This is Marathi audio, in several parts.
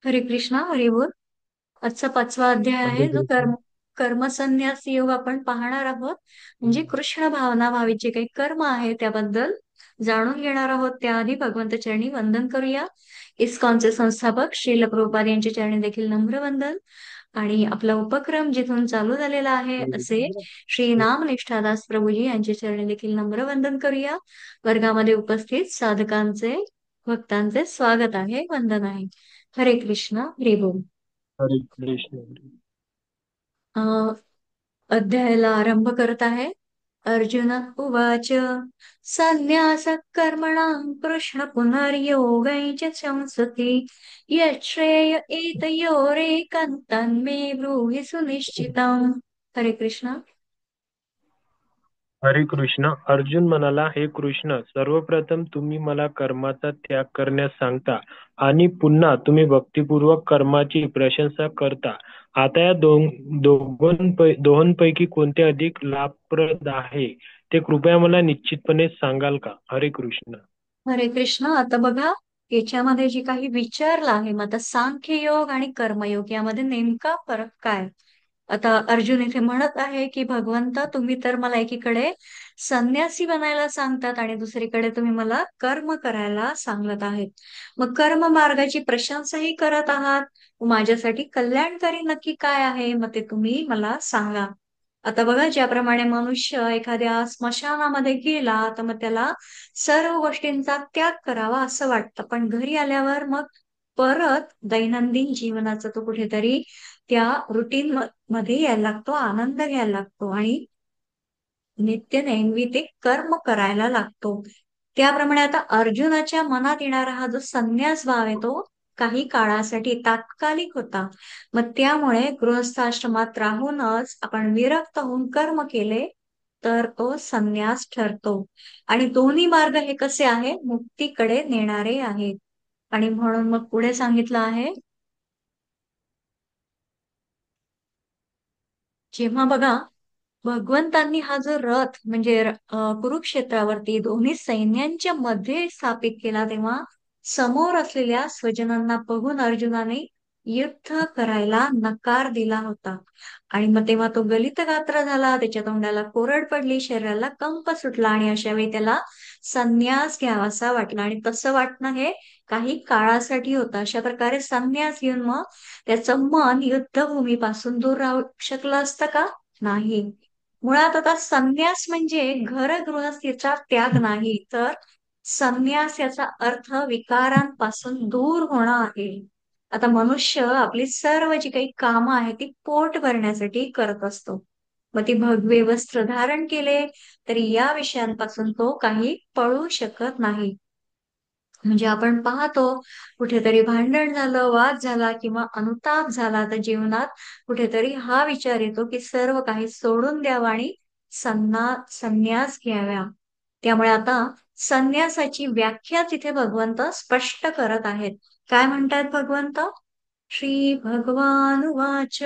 हरे कृष्णा हरी बोल. आजचा 5वा अध्याय हरे आहे जो कृष्ण. कर्मसन्यास योग आपण पाहणार आहोत. म्हणजे कृष्ण भावना भावित जे काही कर्म आहे त्याबद्दल जाणून घेणार आहोत. त्याआधी भगवंत चरणी वंदन करूया. इस्कॉनचे संस्थापक श्रील प्रभुपाद यांच्या चरणी देखील नम्र वंदन. आणि आपला उपक्रम जिथून चालू झालेला आहे असे श्री नाम निष्ठादास प्रभूजी यांच्या चरणी देखील नम्र वंदन करूया. वर्गामध्ये उपस्थित साधकांचे भक्तांचे स्वागत आहे, वंदन आहे. हरे कृष्ण हरी बोल. हरे कृष्ण. अं, अध्यायाला आरंभ करत आहे. अर्जुन उवाच संन्यास कर्मणां कृष्ण पुनर्योगै च संसति यच्छ्रेय एतयोरेकं मे ब्रूहि सुनिश्चितम्. हरे कृष्ण. हरे कृष्ण. अर्जुन म्हणाला, हे कृष्ण, सर्वप्रथम तुम्ही मला कर्माचा त्याग करण्यास सांगता आणि पुन्हा तुम्ही भक्तिपूर्वक कर्माची प्रशंसा करता. आता या दोहोंपैकी कोणते अधिक लाभप्रद आहे ते कृपया मला निश्चितपणे सांगाल का? हरे कृष्ण. हरे कृष्ण. आता बघा, याच्यामध्ये जे काही विचारलं आहे, मग आता सांख्य योग आणि कर्मयोग यामध्ये नेमका फरक काय? आता अर्जुन इथे म्हणत आहे की भगवंता, तुम्ही तर मला एकीकडे संन्यासी बनायला सांगतात आणि दुसरीकडे तुम्ही मला कर्म करायला सांगत आहेत. मग कर्म मार्गाची प्रशंसाही करत आहात. माझ्यासाठी कल्याणकारी नक्की काय आहे, मग ते तुम्ही मला सांगा. आता बघा, ज्याप्रमाणे मनुष्य एखाद्या स्मशानामध्ये गेला तर मग त्याला सर्व गोष्टींचा त्याग करावा असं वाटतं, पण घरी आल्यावर मग परत दैनंदिन जीवनाचा तो कुठेतरी त्या रुटीन मध्ये यायला लागतो, आनंद घ्यायला लागतो आणि नित्य नेहमी ते कर्म करायला लागतो. त्याप्रमाणे आता अर्जुनाच्या मनात येणारा हा जो संन्यास भाव आहे तो काही काळासाठी तात्कालिक होता. मग त्यामुळे गृहस्थाश्रमात राहूनच आपण विरक्त होऊन कर्म केले तर तो संन्यास ठरतो. आणि दोन्ही मार्ग हे कसे आहे, मुक्तीकडे नेणारे आहेत. आणि म्हणून मग पुढे सांगितलं आहे, जेव्हा बघा भगवंतांनी हा जो रथ म्हणजे कुरुक्षेत्रावरती दोन्ही सैन्यांच्या मध्ये स्थापित केला, तेव्हा समोर असलेल्या स्वजनांना बघून अर्जुनाने युद्ध करायला नकार दिला होता. आणि मग तेव्हा तो गलित गात्र झाला, त्याच्या तोंडाला कोरड पडली, शरीराला कंप सुटला आणि अशा वेळी त्याला संन्यास घ्यावासा वाटला. आणि तसं वाटणं हे काही काळासाठी होतं. अशा प्रकारे संन्यास घेऊन मग त्याचं मन युद्धभूमीपासून दूर राहू शकलं असतं का? नाही. मुळात आता संन्यास म्हणजे गृहस्थीचा त्याग नाही, तर संन्यास याचा अर्थ विकारांपासून दूर होणं आहे. आता मनुष्य आपली सर्व जी काही कामं आहेत ती पोट भरण्यासाठी करत असतो. मग ती भगवे वस्त्र धारण केले तरी या विषयांपासून तो काही पळू शकत नाही. म्हणजे आपण पाहतो, कुठेतरी भांडण झालं, वाद झाला किंवा अनुताप झाला तर जीवनात कुठेतरी हा विचार येतो की सर्व काही सोडून द्यावं आणि संन्यास घ्याव्या. त्यामुळे आता संन्यासाची व्याख्या तिथे भगवंत स्पष्ट करत आहेत. काय म्हणतात भगवंत? श्री भगवान वाच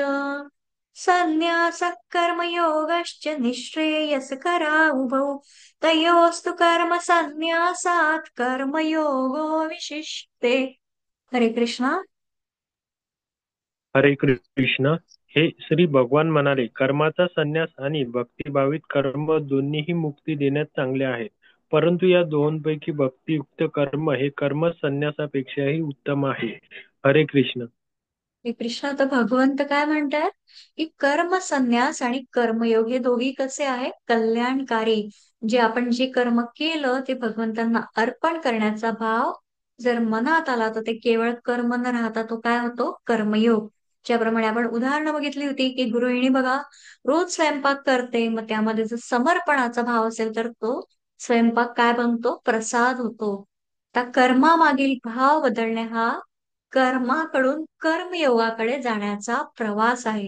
संन्यासः कर्मयोगश्च निःश्रेयसकरा उभौ तयोस्तु कर्म संन्यासात कर्मयोगो विशिष्टे. हरे कृष्णा. हरे कृष्ण. हे श्री भगवान म्हणाले, कर्माचा संन्यास आणि भक्तिभावित कर्म दोन्हीही मुक्ती देण्यास चांगले आहेत. परंतु या दोहोंपैकी भक्तियुक्त कर्म हे कर्म संन्यासापेक्षाही उत्तम आहे. हरे कृष्ण. श्री कृष्ण, तर भगवंत काय म्हणतात की कर्म संन्यास आणि कर्मयोग हे दोघी कसे आहे, कल्याणकारी. जे आपण जे कर्म केलं ते भगवंतांना अर्पण करण्याचा भाव जर मनात आला तर ते केवळ कर्म न राहता तो काय होतो, कर्मयोग. ज्याप्रमाणे आपण उदाहरणं बघितली होती की गृहिणी बघा रोज स्वयंपाक करते, मग त्यामध्ये जर समर्पणाचा भाव असेल तर तो स्वयंपाक काय बनतो, प्रसाद होतो. त्या कर्मामागील भाव बदलणे हा कर्माकडून कर्मयोगाकडे जाण्याचा प्रवास आहे.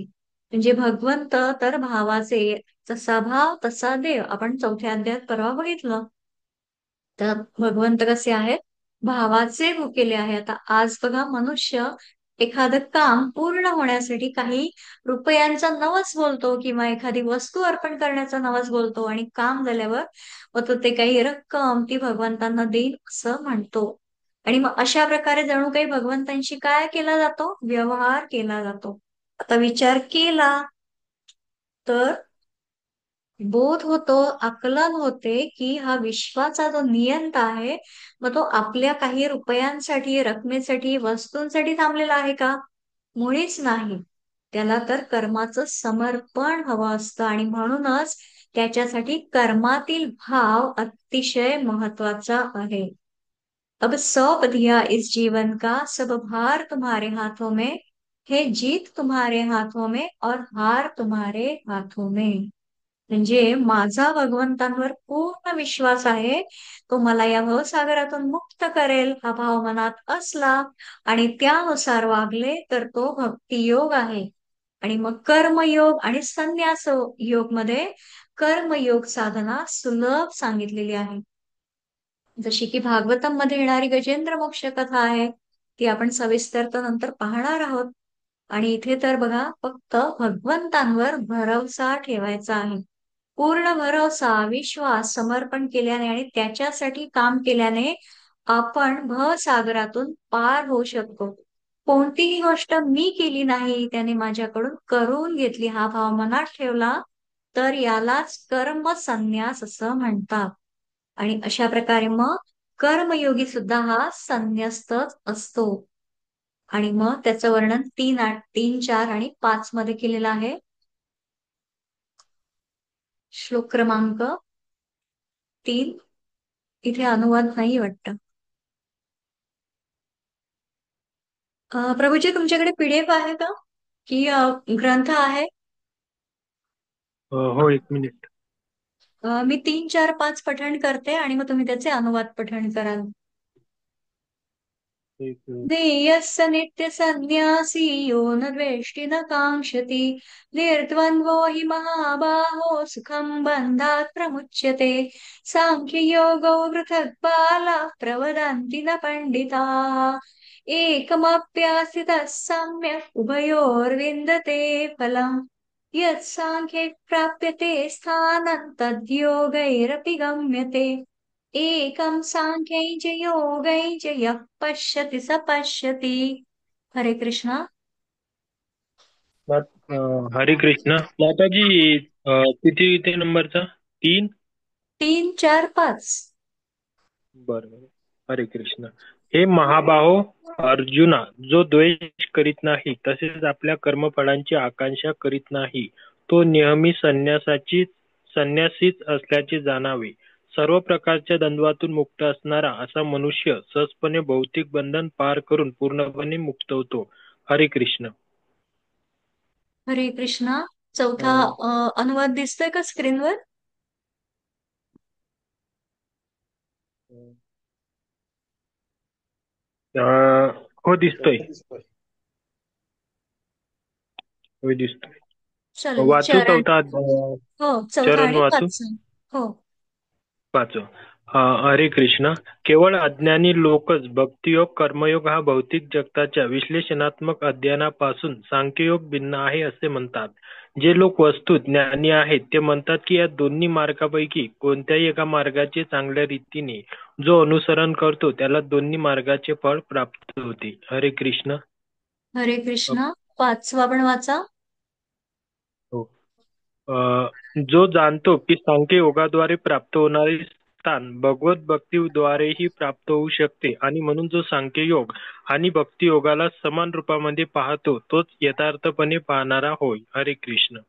म्हणजे भगवंत तर भावाचे जसा भाव तसा देव, आपण चौथ्या अध्यायात परवा बघितलं. तर भगवंत कसे आहेत, भावाचे भुकेले आहे. आता आज बघा, मनुष्य एखादं काम पूर्ण होण्यासाठी काही रुपयांचा नवस बोलतो किंवा एखादी वस्तू अर्पण करण्याचा नवस बोलतो आणि काम झाल्यावर मग तो ते काही रक्कम ती भगवंतांना देईल असं म्हणतो. आणि मग अशा प्रकारे जणू काही भगवंतांशी काय केला जातो, व्यवहार केला जातो. आता विचार केला तर बोध होतो, आकलन होते की हा विश्वाचा जो नियंता आहे, मग तो आपल्या काही रुपयांसाठी, रकमेसाठी, वस्तूंसाठी थांबलेला आहे का? मुळीच नाही. त्याला तर कर्माचं समर्पण हवं असतं आणि म्हणूनच त्याच्यासाठी कर्मातील भाव अतिशय महत्वाचा आहे. अब सौंप दिया इस जीवन का सब भार तुम्हारे हाथों में, हे जीत तुम्हारे हाथों में और हार तुम्हारे हाथों में. म्हणजे माझा भगवंतांवर पूर्ण विश्वास आहे, तो मला या भवसागरातून मुक्त करेल हा भाव मनात असला आणि त्यानुसार वागले तर तो भक्तियोग आहे. आणि मग कर्मयोग आणि संन्यास योग मध्ये कर्मयोग साधना सुलभ सांगितलेली आहे. जशी की भागवतम मध्ये येणारी गजेंद्र मोक्ष कथा आहे, ती आपण सविस्तर तर नंतर पाहणार आहोत. आणि इथे तर बघा, फक्त भगवंतांवर भरवसा ठेवायचा आहे. पूर्ण भरोसा, विश्वास, समर्पण केल्याने आणि त्याच्यासाठी काम केल्याने आपण भवसागरातून पार होऊ शकतो. कोणतीही गोष्ट मी केली नाही, त्याने माझ्याकडून करून घेतली हा भाव मनात ठेवला तर यालाच कर्म संन्यास असं म्हणतात. आणि अशा प्रकारे मग कर्मयोगी सुद्धा हा संन्यस्तच असतो. आणि मग त्याचं वर्णन 3, 4 आणि 5 मध्ये केलेलं आहे. श्लोक क्रमांक 3. इथे अनुवाद नाही वाटतं. प्रभूजी, तुमच्याकडे पीडीएफ आहे का, की ग्रंथ आहे? हो, एक मिनिट. मी 3, 4, 5 पठण करते आणि मग तुम्ही त्याचे अनुवाद पठण कराल. एक मिनिट. ध्येयस्य नित्यसन्न्यासी यो न द्वेष्टि न काङ्क्षति, निर्द्वन्द्वो हि महाबाहो सुखं बन्धात् प्रमुच्यते. साङ्ख्ययोगो पृथक् बालाः प्रवदन्ति न पण्डिताः, एकमप्यास्थितः सम्यक् उभयोर्विन्दते फलम्. यत् साङ्ख्ये प्राप्यते स्थानं तद्योगैरपि गम्यते. एकं साङ्ख्यै च योगै च यः पश्यति स पश्यति. हरे कृष्णा. हरे कृष्ण माताजी. किती ते नंबरचा? 3. 3, 4, 5. बरं. हरे कृष्ण. हे महाबाहो अर्जुना, जो द्वेष करीत नाही तसेच आपल्या कर्मफळांची आकांक्षा करीत नाही, तो नेहमी संन्यासीच असल्याचे जाणावे. सर्व प्रकारच्या द्वंद्वातून मुक्त असणारा असा मनुष्य सहजपणे भौतिक बंधन पार करून पूर्णपणे मुक्त होतो. हरे कृष्ण. हरे कृष्णा. चौथा अं, अनुवाद दिसतोय का स्क्रीनवर? हो, दिसतोय. हो, दिसतोय. चालेल. वाचू चरण. चौथा हो, चौथा चरण आणि वाचू. 5. हो. वाचू. हरे कृष्ण. केवळ अज्ञानी लोकच भक्तियोग कर्मयोग हा भौतिक जगताच्या विश्लेषणात्मक अध्ययनापासून सांख्ययोग भिन्न आहे असे म्हणतात. जे लोक वस्तुत ज्ञानी आहेत ते म्हणतात की या दोन्ही मार्गापैकी कोणत्याही एका मार्गाचे चांगल्या रीतीने जो अनुसरण करतो त्याला दोन्ही मार्गाचे फळ प्राप्त होते. हरे कृष्ण. हरे कृष्णा. 5वा पण वाचा. हो. जो जाणतो की सांख्य योगाद्वारे प्राप्त होणारे स्थान भगवत भक्तीद्वारेही प्राप्त होऊ शकते आणि म्हणून जो सांख्य योग आणि भक्ती योगाला समान रूपामध्ये पाहतो तोच यथार्थपणे पाहणारा होय. हरे कृष्ण.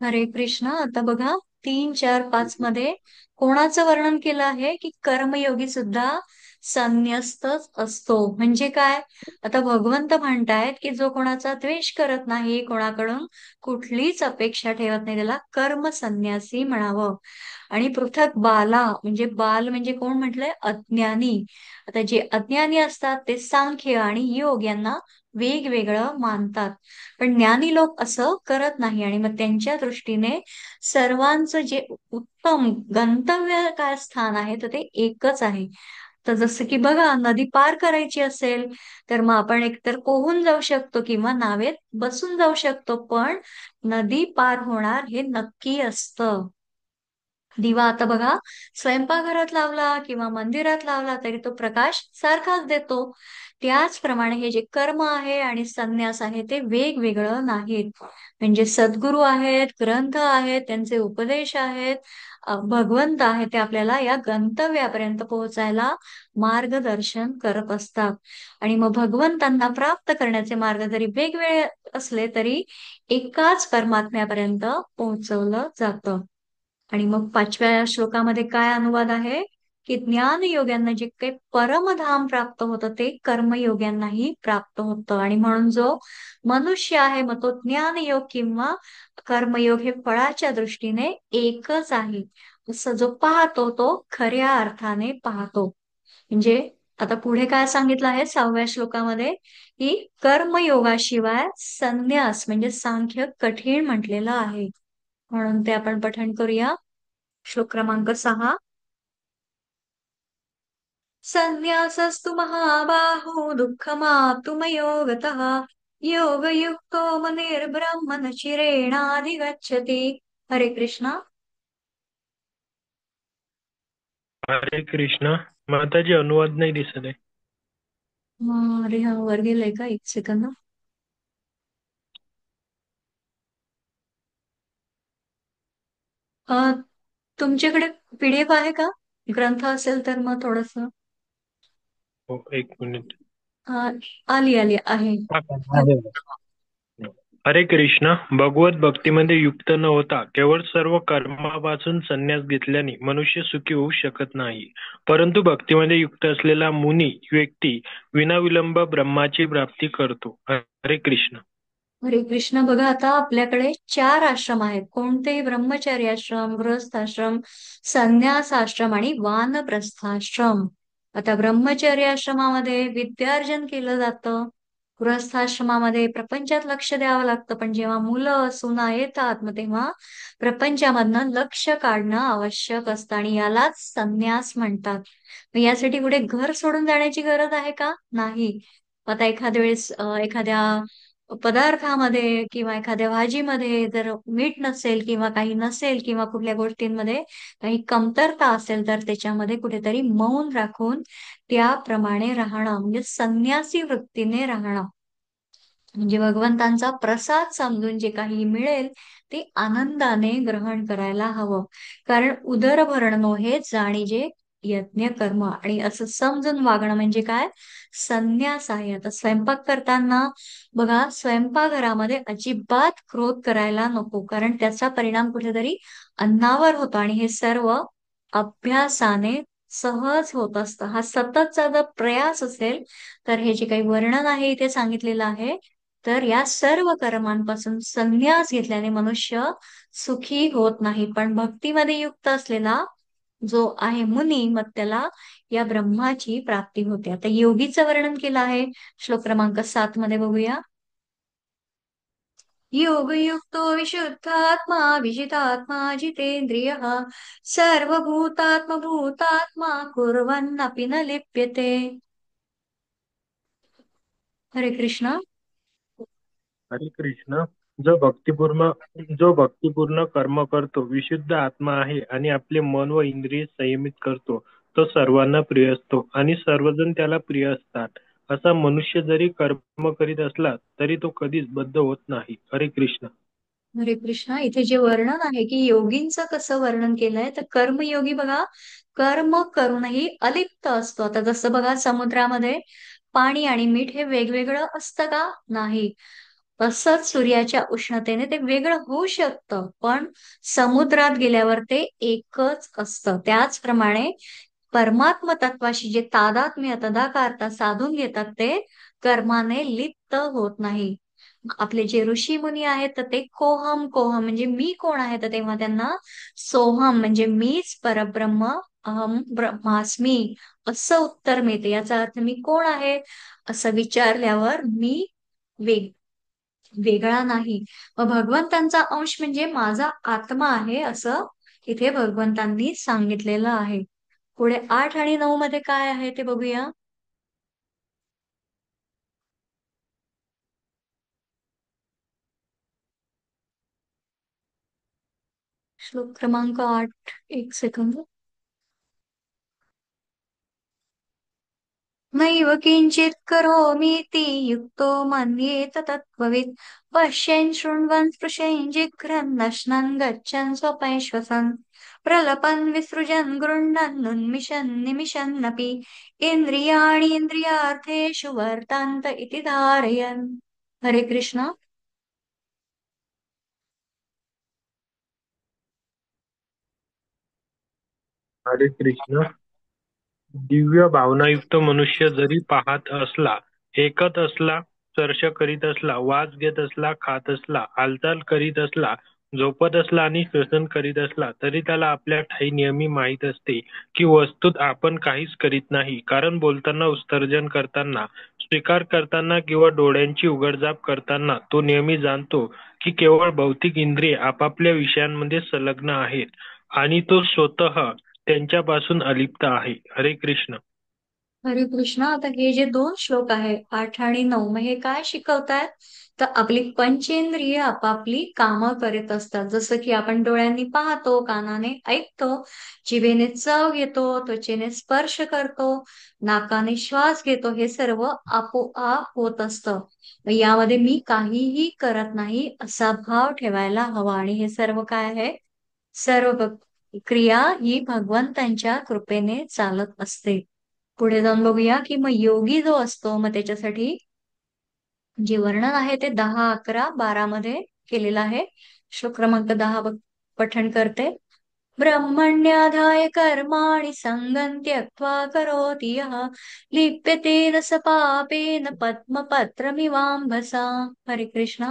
हरे कृष्णा. आता बघा, 3, 4, 5 मध्ये कोणाचं वर्णन केलं आहे की कर्मयोगी सुद्धा संन्यस्तच असतो. म्हणजे काय? आता भगवंत म्हणतायत की जो कोणाचा द्वेष करत नाही, कोणाकडून कुठलीच अपेक्षा ठेवत नाही, त्याला कर्म संन्यासी म्हणावं. आणि पृथक बाला, म्हणजे बाल म्हणजे कोण म्हटलंय? अज्ञानी. आता जे अज्ञानी असतात ते सांख्य आणि योग यांना वेगवेगळं मानतात. पण ज्ञानी लोक असं करत नाही आणि मग त्यांच्या दृष्टीने सर्वांचं जे उत्तम गंतव्य काय स्थान आहे तर ते एकच आहे. तर जसं की बघा, नदी पार करायची असेल तर मग आपण एकतर पोहून जाऊ शकतो किंवा नावेत बसून जाऊ शकतो, पण नदी पार होणार हे नक्की असतं. दिवा आता बघा, स्वयंपाकघरात लावला किंवा मंदिरात लावला तरी तो प्रकाश सारखाच देतो. त्याचप्रमाणे हे जे कर्म आहे आणि संन्यास आहे ते वेगवेगळं नाहीत. म्हणजे सद्गुरू आहेत, ग्रंथ आहेत, त्यांचे उपदेश आहेत, भगवंत आहे, ते आपल्याला या गंतव्यापर्यंत पोहोचायला मार्गदर्शन करत असतात. आणि मग भगवंतांना प्राप्त करण्याचे मार्ग जरी वेगवेगळे असले तरी एकाच परमात्म्यापर्यंत पोहोचवलं जातं. आणि मग 5व्या श्लोकामध्ये काय अनुवाद आहे, की ज्ञान योग्यांना जे काही परमधाम प्राप्त होतं ते कर्मयोग्यांनाही प्राप्त होतं. आणि म्हणून जो मनुष्य आहे मग तो ज्ञानयोग किंवा कर्मयोग हे फळाच्या दृष्टीने एकच आहे असं जो पाहतो तो खऱ्या अर्थाने पाहतो. म्हणजे आता पुढे काय सांगितलं आहे 6व्या श्लोकामध्ये, की कर्मयोगाशिवाय संन्यास म्हणजे सांख्य कठीण म्हटलेलं आहे. म्हणून ते आपण पठण करूया. श्लोक क्रमांक 6. संन्यासस्तु महाबाहो दुःखमाप्तुमयो गतः योगयुक्तो मुनिर्ब्रह्मणशिरेणाधिगच्छति. हरे कृष्णा. हरे कृष्ण. माताजी अनुवाद नाही दिसत आहे. अरे हा वर गेलाय का, एक सेकंद. अ, तुमच्याकडे पीडीएफ आहे का, ग्रंथ असेल तर मग थोडस. हो, एक मिनिट. आली आली आहे. हा, आहे. हरे कृष्ण. भगवत भक्तीमध्ये युक्त न होता केवळ सर्व कर्मापासून संन्यास घेतल्याने मनुष्य सुखी होऊ शकत नाही. परंतु भक्तीमध्ये युक्त असलेला मुनी व्यक्ती विनाविलंब ब्रह्माची प्राप्ती करतो. हरे कृष्ण. हरे कृष्ण. बघा आता आपल्याकडे 4 आश्रम आहेत. कोणते? ब्रह्मचर्य आश्रम, गृहस्थाश्रम, संन्यास आश्रम आणि वानप्रस्थाश्रम. आता ब्रह्मचर्य आश्रमामध्ये विद्यार्जन केलं जातं. गृहस्थाश्रमामध्ये प्रपंचात लक्ष द्यावं लागतं, पण जेव्हा मुलं सुना येतात मग तेव्हा प्रपंचामधनं लक्ष काढणं आवश्यक असतं आणि यालाच संन्यास म्हणतात. मग यासाठी कुठे घर सोडून जाण्याची गरज आहे का? नाही. आता एखाद्या वेळेस एखाद्या पदार्थामध्ये किंवा एखाद्या भाजीमध्ये जर मीठ नसेल किंवा काही नसेल किंवा कुठल्या गोष्टींमध्ये काही कमतरता असेल तर त्याच्यामध्ये कुठेतरी मौन राखून त्याप्रमाणे राहणं म्हणजे संन्यासी वृत्तीने राहणं. म्हणजे भगवंतांचा प्रसाद समजून जे काही मिळेल ते आनंदाने ग्रहण करायला हवं. कारण उदरभरणो हे जाणीजे यज्ञ कर्म, आणि असं समजून वागणं म्हणजे काय, संन्यास आहे. आता स्वयंपाक करताना बघा, स्वयंपाकघरामध्ये अजिबात क्रोध करायला नको, कारण त्याचा परिणाम कुठेतरी अन्नावर होतो आणि हे सर्व अभ्यासाने सहज होत असतं. हा सततचा जर प्रयास असेल तर हे जे काही वर्णन आहे इथे सांगितलेलं आहे, तर या सर्व कर्मांपासून संन्यास घेतल्याने मनुष्य सुखी होत नाही. पण भक्तीमध्ये युक्त असलेला जो आहे मुनी मग त्याला या ब्रह्माची प्राप्ती होते. आता योगीचं वर्णन केलं आहे श्लोक क्रमांक 7 मध्ये, बघूया. योगयुक्तो विशुद्धात्मा विजितात्मा जितेंद्रियः सर्वभूतात्मभूतात्मा कुर्वन्नपि न लिप्यते. हरे कृष्ण. हरे कृष्ण. जो भक्तिपूर्ण कर्म करतो, विशुद्ध आत्मा आहे आणि आपले मन व इंद्रिय संयमित करतो, तो सर्वांना प्रिय असतो आणि सर्वजण त्याला प्रिय असतात. असा मनुष्य जरी कर्म करीत असला तरी तो कधीच बद्ध होत नाही. हरे कृष्ण. हरे कृष्णा. इथे जे वर्णन आहे की योगींचं कसं वर्णन केलंय, तर कर्मयोगी बघा कर्म करूनही अलिप्त असतो. आता जसं बघा समुद्रामध्ये पाणी आणि मीठ हे वेगवेगळं असतं का? नाही. तसंच सूर्याच्या उष्णतेने ते वेगळं होऊ शकतं, पण समुद्रात गेल्यावर ते एकच असतं. त्याचप्रमाणे परमात्म तत्वाशी जे तादात्म्य तदाकारता साधून घेतात ते कर्माने लिप्त होत नाही. आपले जे ऋषी मुनी आहेत तर ते कोहम कोहम म्हणजे मी कोण आहे, तर तेव्हा त्यांना सोहम म्हणजे मीच परब्रह्म, अहम ब्रह्मास्मी असं उत्तर मिळते. याचा अर्थ मी कोण आहे असं विचारल्यावर मी वेग वेगळा नाही. मग भगवंतांचा अंश म्हणजे माझा आत्मा आहे असं इथे भगवंतांनी सांगितलेलं आहे. पुढे 8 आणि 9 मध्ये काय आहे ते बघूया. श्लोक क्रमांक 8, एक सेकंद. नैव किंचित करोमीति युक्तो मन्येत तत्त्ववित् पश्यन् शृण्वन् स्पृशन् जिघ्रन् नश्नन् गच्छन् स्वपैश्वसन् प्रलपन् विसृजन् गृह्णन् उन्मिषन् निमिषन्नपि इन्द्रियाणि इन्द्रियार्थेषु वर्तन्त इति धारयन्. हरे कृष्ण. हरे कृष्ण. दिव्य भावनायुक्त मनुष्य जरी पाहत असला, ऐकत असला, स्पर्श करीत असला, वास घेत असला, खात असला, हालचाल करीत असला, झोपत असला आणि श्वसन करीत असला, तरी त्याला आपल्या ठायी नेहमी माहीत असते की वस्तुत आपण काहीच करीत नाही. कारण बोलताना, उत्सर्जन करताना, स्वीकार करताना किंवा डोळ्यांची उघडझाप करताना तो नेहमी जाणतो की केवळ भौतिक इंद्रिये आपापल्या विषयांमध्ये संलग्न आहेत आणि तो स्वतः त्यांच्यापासून अलिप्त आहे. हरे कृष्ण. हरे कृष्ण. आता हे जे दोन श्लोक आहे 8 आणि 9, मग हे काय शिकवतायत? तर आपली पंचेंद्रिय आपापली कामं करीत असतात. जसं की आपण डोळ्यांनी पाहतो, कानाने ऐकतो, जिभेने चव घेतो, त्वचेने स्पर्श करतो, नाकाने श्वास घेतो, हे सर्व आपोआप होत असतं. मग यामध्ये मी काहीही करत नाही असा भाव ठेवायला हवा. आणि हे सर्व काय आहे? सर्व क्रिया ही भगवंतांच्या कृपेने चालत असते. पुढे जाऊन बघूया की मग योगी जो असतो, मग त्याच्यासाठी जे वर्णन आहे ते 10, 11, 12 मध्ये केलेलं आहे. श्लोक क्रमांक 10 पठण करते. ब्रह्मण्याधाय कर्माणि संगं त्यक्त्वा करोति यः लिप्यते न स पापेन पद्मपत्रमिवाम्भसा. हरे कृष्ण.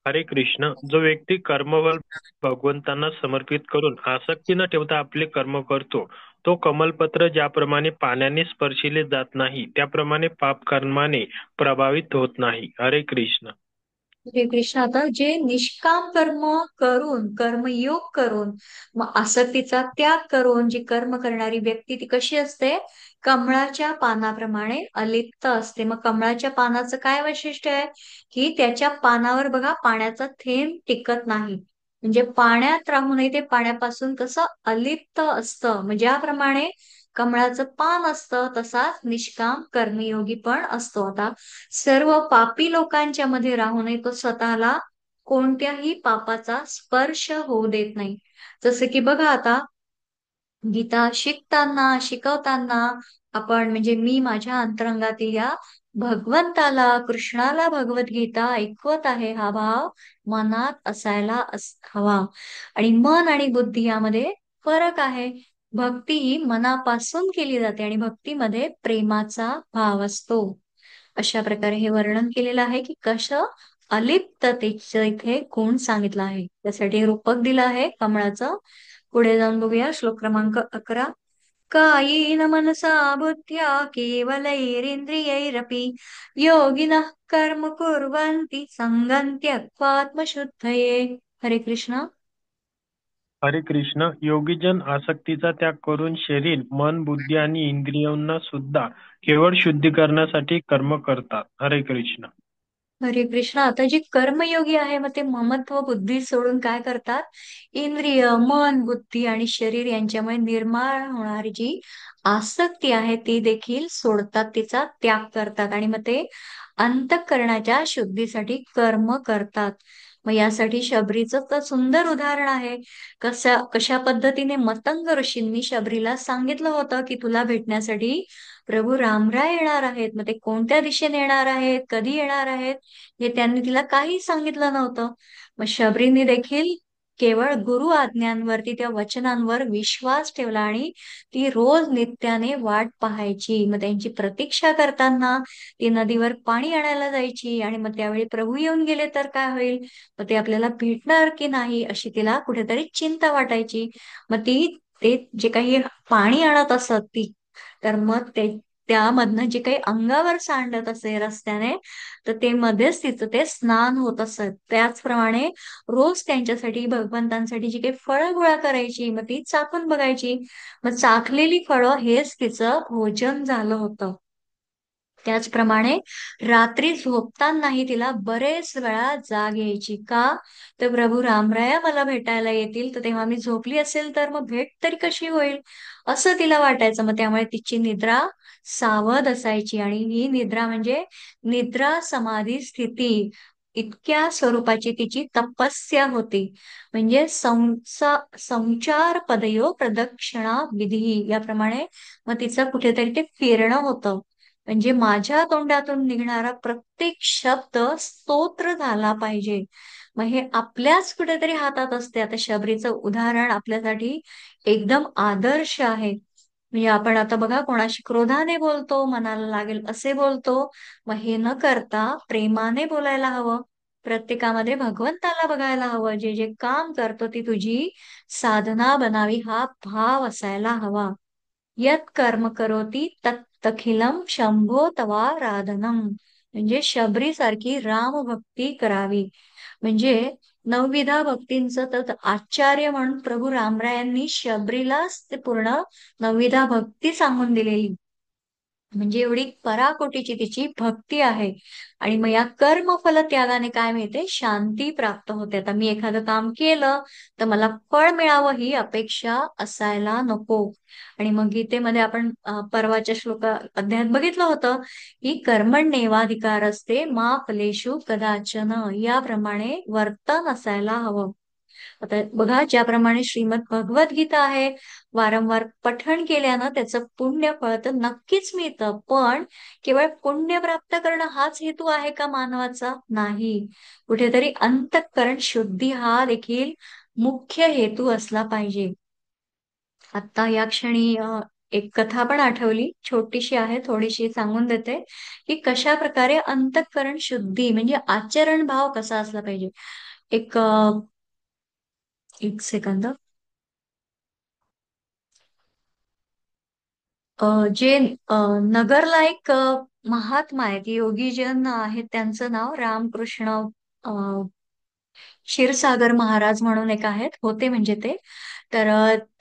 हरे कृष्ण. जो व्यक्ती कर्मफल भगवंतांना समर्पित करून आसक्ती न ठेवता आपले कर्म करतो, तो कमलपत्र ज्याप्रमाणे पाण्याने स्पर्शिले जात नाही, त्याप्रमाणे पाप कर्माने प्रभावित होत नाही. हरे कृष्ण. हरे कृष्ण. आता जे निष्काम कर्म करून, कर्मयोग करून, मग आसक्तीचा त्याग करून जी कर्म करणारी व्यक्ती ती कशी असते? कमळाच्या पानाप्रमाणे अलिप्त असते. मग कमळाच्या पानाचं काय वैशिष्ट्य आहे? की त्याच्या पानावर बघा पाण्याचा थेंब टिकत नाही. म्हणजे पाण्यात राहूनही ते पाण्यापासून कसं अलिप्त असतं. म्हणजे ज्याप्रमाणे कमळाचं पान असतं, तसाच निष्काम कर्मयोगी पण असतो. आता सर्व पापी लोकांच्या मध्ये राहूनही तो स्वतःला कोणत्याही पापाचा स्पर्श होऊ देत नाही. जसं की बघा आता गीता शिकताना, शिकवताना आपण म्हणजे मी माझ्या अंतरंगातील या भगवंताला, कृष्णाला भगवद्गीता ऐकवत आहे, हा भाव मनात असायला हवा. आणि मन आणि बुद्धी यामध्ये फरक आहे. भक्ती ही मनापासून केली जाते आणि भक्तीमध्ये प्रेमाचा भाव असतो. अशा प्रकारे हे वर्णन केलेलं आहे की कसं अलिप्ततेचं इथे गुण सांगितलं आहे. त्यासाठी रूपक दिलं आहे कमळाचं. पुढे जाऊन बघूया श्लोक क्रमांक 11. कायेन मनसा बुद्ध्या केवलैरिंद्रियैरपि योगिनः कर्म कुर्वन्ति संगं त्यक्त्वात्मशुद्धये. हरे कृष्ण. हरे कृष्ण. योगीजन आसक्तीचा त्याग करून शरीर, मन, बुद्धी आणि इंद्रियांना सुद्धा केवळ शुद्धीकरणासाठी कर्म करतात. हरे कृष्ण. हरे कृष्ण. आता जे कर्मयोगी आहे मग ते ममत्व बुद्धी सोडून काय करतात? इंद्रिय, मन, बुद्धी आणि शरीर यांच्यामुळे निर्माण होणारी जी आसक्ती आहे ती देखील सोडतात, तिचा त्याग करतात आणि मग ते अंतःकरणाच्या शुद्धीसाठी कर्म करतात. मग यासाठी शबरीचं तर सुंदर उदाहरण आहे. कशा पद्धतीने मतंग ऋषींनी शबरीला सांगितलं होतं की तुला भेटण्यासाठी प्रभू रामराय येणार आहेत. मग ते कोणत्या दिशेने येणार आहेत, कधी येणार आहेत, हे त्यांनी तिला काही सांगितलं नव्हतं. मग शबरीने देखील केवळ गुरु आज्ञांवरती, त्या वचनांवर विश्वास ठेवला आणि ती रोज नित्याने वाट पाहायची. मग त्यांची प्रतीक्षा करताना ती नदीवर पाणी आणायला जायची आणि मग त्यावेळी प्रभू येऊन गेले तर काय होईल, मग ते आपल्याला भेटणार की नाही अशी तिला कुठेतरी चिंता वाटायची. मग ती ते जे काही पाणी आणत असत ती, तर मग ते त्यामधनं जे काही अंगावर सांडत असे रस्त्याने, तर ते मध्येच तिचं ते स्नान होत असत. त्याचप्रमाणे रोज त्यांच्यासाठी, भगवंतांसाठी जी काही फळं गोळा करायची, मग ती चाखून बघायची. मग चाखलेली फळं हेच तिचं भोजन झालं होतं. त्याचप्रमाणे रात्री झोपतानाही तिला बरेच वेळा जाग यायची. का? तर प्रभू रामराया मला भेटायला येतील, तर तेव्हा मी झोपली असेल तर मग भेट तरी कशी होईल, असं तिला वाटायचं. मग त्यामुळे तिची निद्रा सावध असायची. आणि ही निद्रा म्हणजे निद्रा समाधी स्थिती इतक्या स्वरूपाची तिची तपस्या होती. म्हणजे संचार पदयो प्रदक्षिणा विधी याप्रमाणे मग तिचं कुठेतरी ते फिरणं होतं. म्हणजे माझ्या तोंडातून निघणारा प्रत्येक शब्द स्तोत्र झाला पाहिजे. मग हे आपल्याच कुठेतरी हातात असते. आता शबरीचं उदाहरण आपल्यासाठी एकदम आदर्श आहे. म्हणजे आपण आता बघा कोणाशी क्रोधाने बोलतो, मनाला लागेल असे बोलतो. मग हे न करता प्रेमाने बोलायला हवं. प्रत्येकामध्ये भगवंताला बघायला हवं. जे जे काम करतो ती तुझी साधना बनावी हा भाव असायला हवा. यत कर्म करोती तत्तखिलम शंभो तवाराधनम. म्हणजे शबरी सारखी राम भक्ती करावी. म्हणजे नवविधा भक्तींचं तर आचार्य म्हणून प्रभू रामरायांनी शबरीलाच ते पूर्ण नवविधा भक्ती सांगून दिलेली. म्हणजे एवढी पराकोटीची तिची भक्ती आहे. आणि मग या कर्मफल त्यागाने काय मिळते? शांती प्राप्त होते. आता मी एखादं काम केलं तर मला फळ मिळावं ही अपेक्षा असायला नको. आणि मग गीतेमध्ये आपण परवाच्या अध्यायात बघितलं होतं की कर्मण्येवाधिकार असते मा फलेषु कदाचन, याप्रमाणे वर्तन असायला हवं. आता बघा ज्याप्रमाणे श्रीमद भगवद्गीता आहे, वारंवार पठण केल्यानं त्याचं पुण्य फळ तर नक्कीच मिळतं. पण केवळ पुण्य प्राप्त करणं हाच हेतू आहे का मानवाचा? नाही. कुठेतरी अंतःकरण शुद्धी हा देखील मुख्य हेतू असला पाहिजे. आता या क्षणी एक कथा पण आठवली, छोटीशी आहे, थोडीशी सांगून देते की कशा प्रकारे अंतःकरण शुद्धी म्हणजे आचरण भाव कसा असला पाहिजे. एक एक सेकंद. जे नगरला एक महात्मा आहेत, योगीजन आहेत, त्यांचं नाव रामकृष्ण अ, क्षीरसागर महाराज म्हणून एक आहेत, होते म्हणजे ते. तर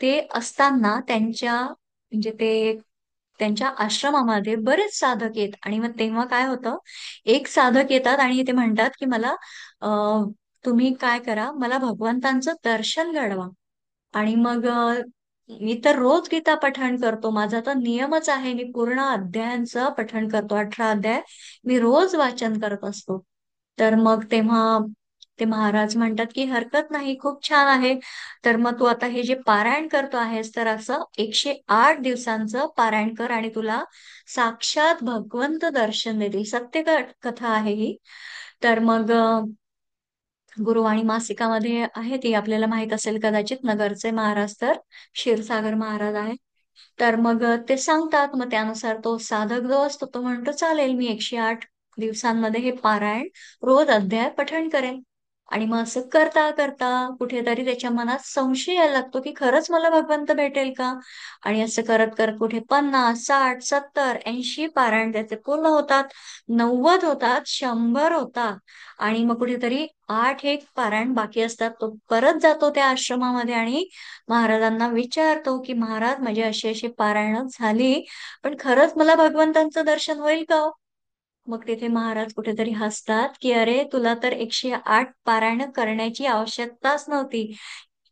ते असताना म्हणजे ते त्यांच्या आश्रमामध्ये बरेच साधक येत. आणि मग तेव्हा काय होतं, एक साधक येतात आणि ते म्हणतात की मला तुम्ही काय करा, मला भगवंतांचं दर्शन घडवा. आणि मग मी तर रोज गीता पठण करतो, माझा तर नियमच आहे, मी पूर्ण अध्यायांचं पठण करतो, 18 अध्याय मी रोज वाचन करत असतो. तर मग तेव्हा ते महाराज म्हणतात की हरकत नाही, खूप छान आहे. तर मग तू आता हे जे पारायण करतो आहेस तर असं 108 दिवसांचं पारायण कर आणि तुला साक्षात भगवंत दर्शन देतील. सत्य कथा आहे ही. तर मग गुरुवाणी मासिकामध्ये आहे ती, आपल्याला माहित असेल कदाचित, नगरचे महाराज तर क्षीरसागर महाराज आहे. तर मग ते सांगतात. मग त्यानुसार तो साधक जो असतो तो म्हणतो चालेल, मी 108 दिवसांमध्ये हे पारायण रोज अध्याय पठण करेन. आणि मग असं करता करता कुठेतरी त्याच्या मनात संशय यायला लागतो की खरंच मला भगवंत भेटेल का. आणि असं करत करत कुठे 50, 60, 70, 80 पारायण त्याचे पूर्ण होतात, 90 होतात, 100 होतात. आणि मग कुठेतरी 8 एक पारायण बाकी असतात. तो परत जातो त्या आश्रमामध्ये आणि महाराजांना विचारतो की महाराज माझे अशी अशी पारायण झाली, पण खरंच मला भगवंतांचं दर्शन होईल का हो? मग तिथे महाराज कुठेतरी हसतात की अरे तुला तर 108 पारायण करण्याची आवश्यकताच नव्हती.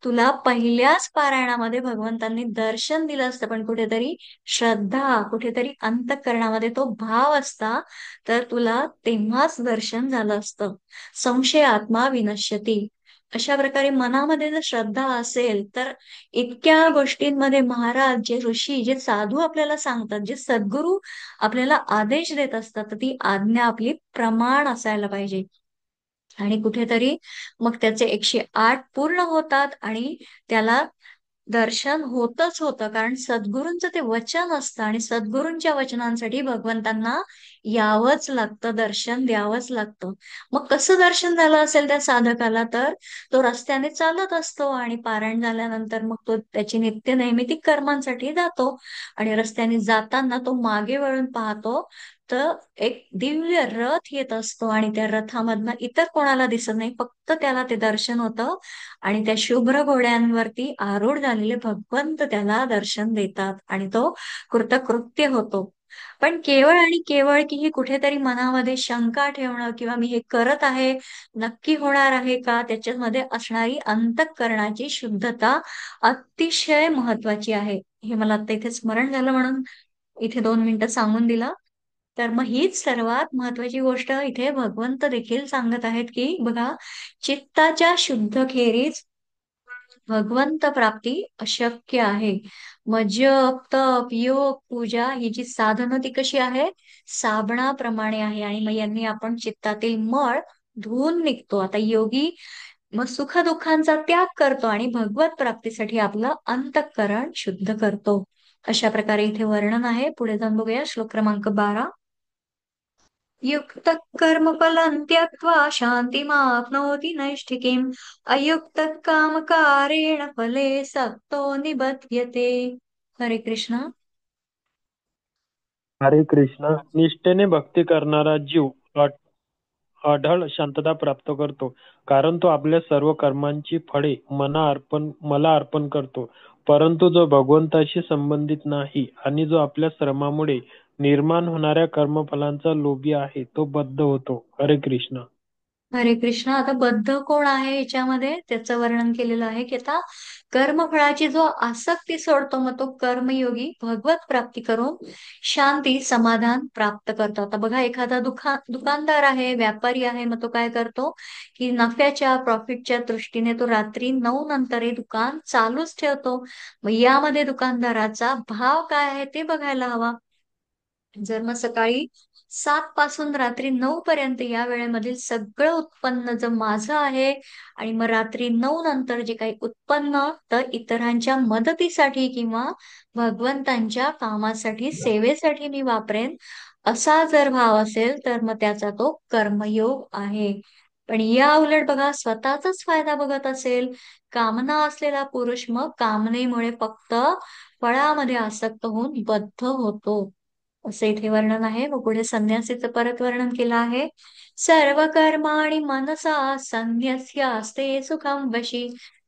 तुला पहिल्याच पारायणामध्ये भगवंतांनी दर्शन दिलं असतं, पण कुठेतरी श्रद्धा, कुठेतरी अंतःकरणामध्ये तो भाव असता तर तुला तेव्हाच दर्शन झालं असतं. संशय आत्मा विनश्यती. अशा प्रकारे मनामध्ये जर श्रद्धा असेल तर इतक्या गोष्टींमध्ये महाराज, जे ऋषी, जे साधू आपल्याला सांगतात, जे सद्गुरू आपल्याला आदेश देत असतात, तर ती आज्ञा आपली प्रमाण असायला पाहिजे. आणि कुठेतरी मग त्याचे 108 पूर्ण होतात आणि त्याला दर्शन होतच होतं, कारण सद्गुरूंचं ते वचन असतं आणि सद्गुरूंच्या वचनांसाठी भगवंतांना यावंच लागतं, दर्शन द्यावंच लागतं. मग कसं दर्शन झालं असेल त्या साधकाला? तर तो रस्त्याने चालत असतो आणि पारायण झाल्यानंतर मग तो त्याची नित्य नैमित्तिक कर्मांसाठी जातो. आणि रस्त्याने जाताना तो मागे वळून पाहतो तर एक दिव्य रथ येत असतो आणि त्या रथामधनं इतर कोणाला दिसत नाही, फक्त त्याला ते दर्शन होतं. आणि त्या शुभ्र घोड्यांवरती आरूढ झालेले भगवंत त्याला दर्शन देतात आणि तो कृतकृत्य होतो. पण केवळ आणि केवळ की ही कुठेतरी मनामध्ये शंका ठेवणं किंवा मी हे करत आहे, नक्की होणार आहे का, त्याच्यामध्ये असणारी अंतःकरणाची शुद्धता अतिशय महत्वाची आहे. हे मला आता इथे स्मरण झालं म्हणून इथे 2 मिनिटं सांगून दिलं. तर मग हीच सर्वात महत्वाची गोष्ट इथे भगवंत देखील सांगत आहेत की बघा, चित्ताच्या शुद्ध खेरीज भगवंत प्राप्ती अशक्य आहे. मग जप तप योग पूजा ही जी साधनं ती कशी आहे, साबणाप्रमाणे आहे. आणि मग यांनी आपण चित्तातील मळ धुवून निघतो. आता योगी मग सुख दुःखांचा त्याग करतो आणि भगवत प्राप्तीसाठी आपलं अंतःकरण शुद्ध करतो. अशा प्रकारे इथे वर्णन आहे. पुढे जाऊन बघूया श्लोक क्रमांक 12. युक्त कर्मफलं त्यक्त्वा शान्तिमाप्नोति नैष्ठिकीम् अयुक्त कामकारेण फले सक्तो निबध्यते. हरे कृष्ण. हरे कृष्ण. निष्ठेने भक्ती करणारा जीव अढळ शांतता प्राप्त करतो, कारण तो आपल्या सर्व कर्मांची फळे मला अर्पण करतो. परंतु जो भगवंताशी संबंधित नाही आणि जो आपल्या श्रमामुळे निर्माण होणाऱ्या कर्मफलांचा लोभी आहे, तो बद्ध होतो. हरे कृष्ण. हरे कृष्ण. आता बद्ध कोण आहे याच्यामध्ये त्याचं वर्णन केलेलं आहे की आता कर्मफळाची जो आसक्ती सोडतो मग तो कर्मयोगी भगवत प्राप्ती करून शांती समाधान प्राप्त करतो. आता बघा, एखादा दुकानदार आहे, व्यापारी आहे, मग तो काय करतो की नफ्याच्या प्रॉफिटच्या दृष्टीने तो रात्री 9 नंतरही दुकान चालूच ठेवतो. मग यामध्ये दुकानदाराचा भाव काय आहे ते बघायला हवा. जर मग सकाळी 7 पासून रात्री 9 पर्यंत या वेळेमधील सगळं उत्पन्न जर माझं आहे आणि मग रात्री 9 नंतर जे काही उत्पन्न तर इतरांच्या मदतीसाठी किंवा भगवंतांच्या कामासाठी सेवेसाठी मी वापरेन, असा जर भाव असेल तर मग त्याचा तो कर्मयोग आहे. पण या उलट बघा, स्वतःचाच फायदा बघत असेल, कामना असलेला पुरुष मग कामनेमुळे फक्त फळामध्ये आसक्त होऊन बद्ध होतो. असं इथे वर्णन आहे. व पुढे संन्यासीचं परत वर्णन केलं आहे. सर्व कर्माणि मनसा संन्यस्यास्ते सुखं वशी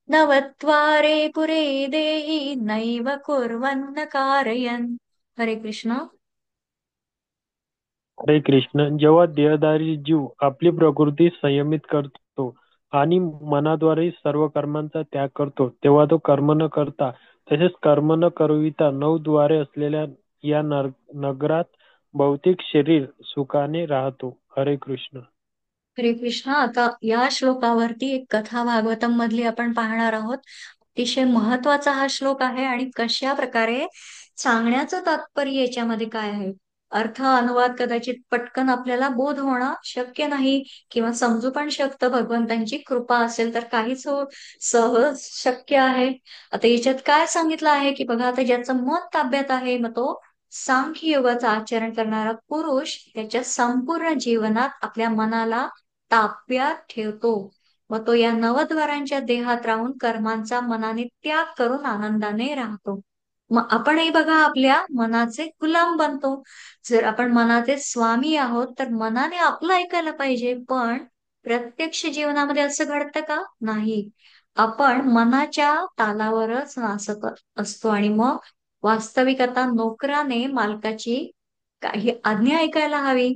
नवत्वारे पुरे देहि नैव कुर्वन्न कारयन्. हरे कृष्ण. हरे कृष्ण. जेव्हा देहधारी जीव आपली प्रकृती संयमित करतो आणि मनाद्वारे सर्व कर्मांचा त्याग करतो, तेव्हा तो कर्म न करता तसेच कर्म न करविता 9 द्वारे असलेल्या या नगरात भौतिक शरीर सुखाने राहतो. हरे कृष्ण. हरे कृष्ण. आता या श्लोकावरती एक कथा भागवतम मधली आपण पाहणार आहोत. अतिशय महत्वाचा हा श्लोक आहे आणि कशा प्रकारे सांगण्याचं तात्पर्य याच्यामध्ये काय आहे. अर्थ अनुवाद कदाचित पटकन आपल्याला बोध होणं शक्य नाही किंवा समजू पण शकतं, भगवंतांची कृपा असेल तर काहीच सहज शक्य आहे. आता याच्यात काय सांगितलं आहे की बघा, आता ज्याचं मन ताब्यात आहे मग तो सांख्य योगाचं आचरण करणारा पुरुष त्याच्या संपूर्ण जीवनात आपल्या मनाला ताब्यात ठेवतो. मग तो या नवद्वारांच्या देहात राहून कर्मांचा मनाने त्याग करून आनंदाने राहतो. मग आपणही बघा आपल्या मनाचे गुलाम बनतो. जर आपण मनाचे स्वामी आहोत तर मनाने आपलं ऐकायला पाहिजे, पण प्रत्यक्ष जीवनामध्ये असं घडतं का? नाही. आपण मनाच्या तालावरच नाचत असतो आणि मग वास्तविक आता नोकराने मालकाची काही आज्ञा ऐकायला हवी.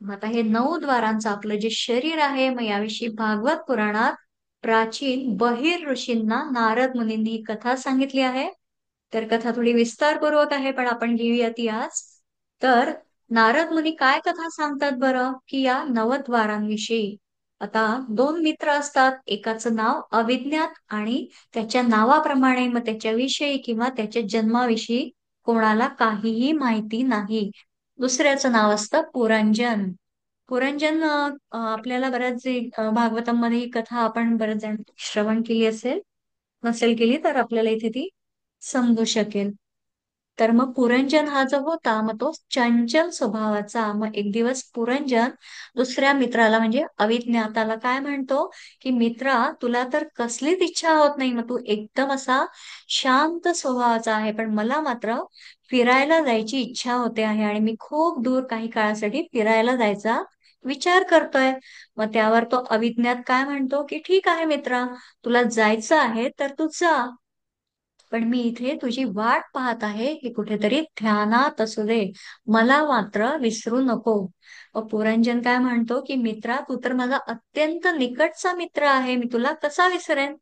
मग आता हे 9 द्वारांचं आपलं जे शरीर आहे, मग याविषयी भागवत पुराणात प्राचीन बहिर ऋषींना नारद मुनींनी ही कथा सांगितली आहे. तर कथा थोडी विस्तारपूर्वक आहे पण आपण घेऊया ती आज. तर नारद मुनी काय कथा सांगतात बरं की या नवद्वारांविषयी. आता 2 मित्र असतात, एकाचं नाव अविज्ञात आणि त्याच्या नावाप्रमाणे मग त्याच्याविषयी किंवा त्याच्या जन्माविषयी कोणाला काहीही माहिती नाही. दुसऱ्याचं नाव असतं पुरंजन. पुरंजन आपल्याला बऱ्याच भागवतम मध्ये ही कथा आपण बरेच जण श्रवण केली असेल, नसेल केली तर आपल्याला इथे ती समजू शकेल. तर मग पुरंजन हा जो होता मग तो चंचल स्वभावाचा. मग एक दिवस पुरंजन दुसऱ्या मित्राला म्हणजे अविज्ञाताला काय म्हणतो की मित्रा, तुला तर कसलीच इच्छा होत नाही, मग तू एकदम असा शांत स्वभावाचा आहे, पण मला मात्र फिरायला जायची इच्छा होते आहे आणि मी खूप दूर काही काळासाठी फिरायला जायचा विचार करतोय. मग त्यावर तो अविज्ञात काय म्हणतो की ठीक आहे मित्रा, तुला जायचं आहे तर तू जा. पण मी इथे तुझी वाट पाहत आहे की कुठेतरी ध्यानात असू दे, मला मात्र विसरू नको. पुरंजन काय म्हणतो की मित्रा, तू तर माझा अत्यंत निकटचा मित्र आहे, मी तुला कसा विसरेन.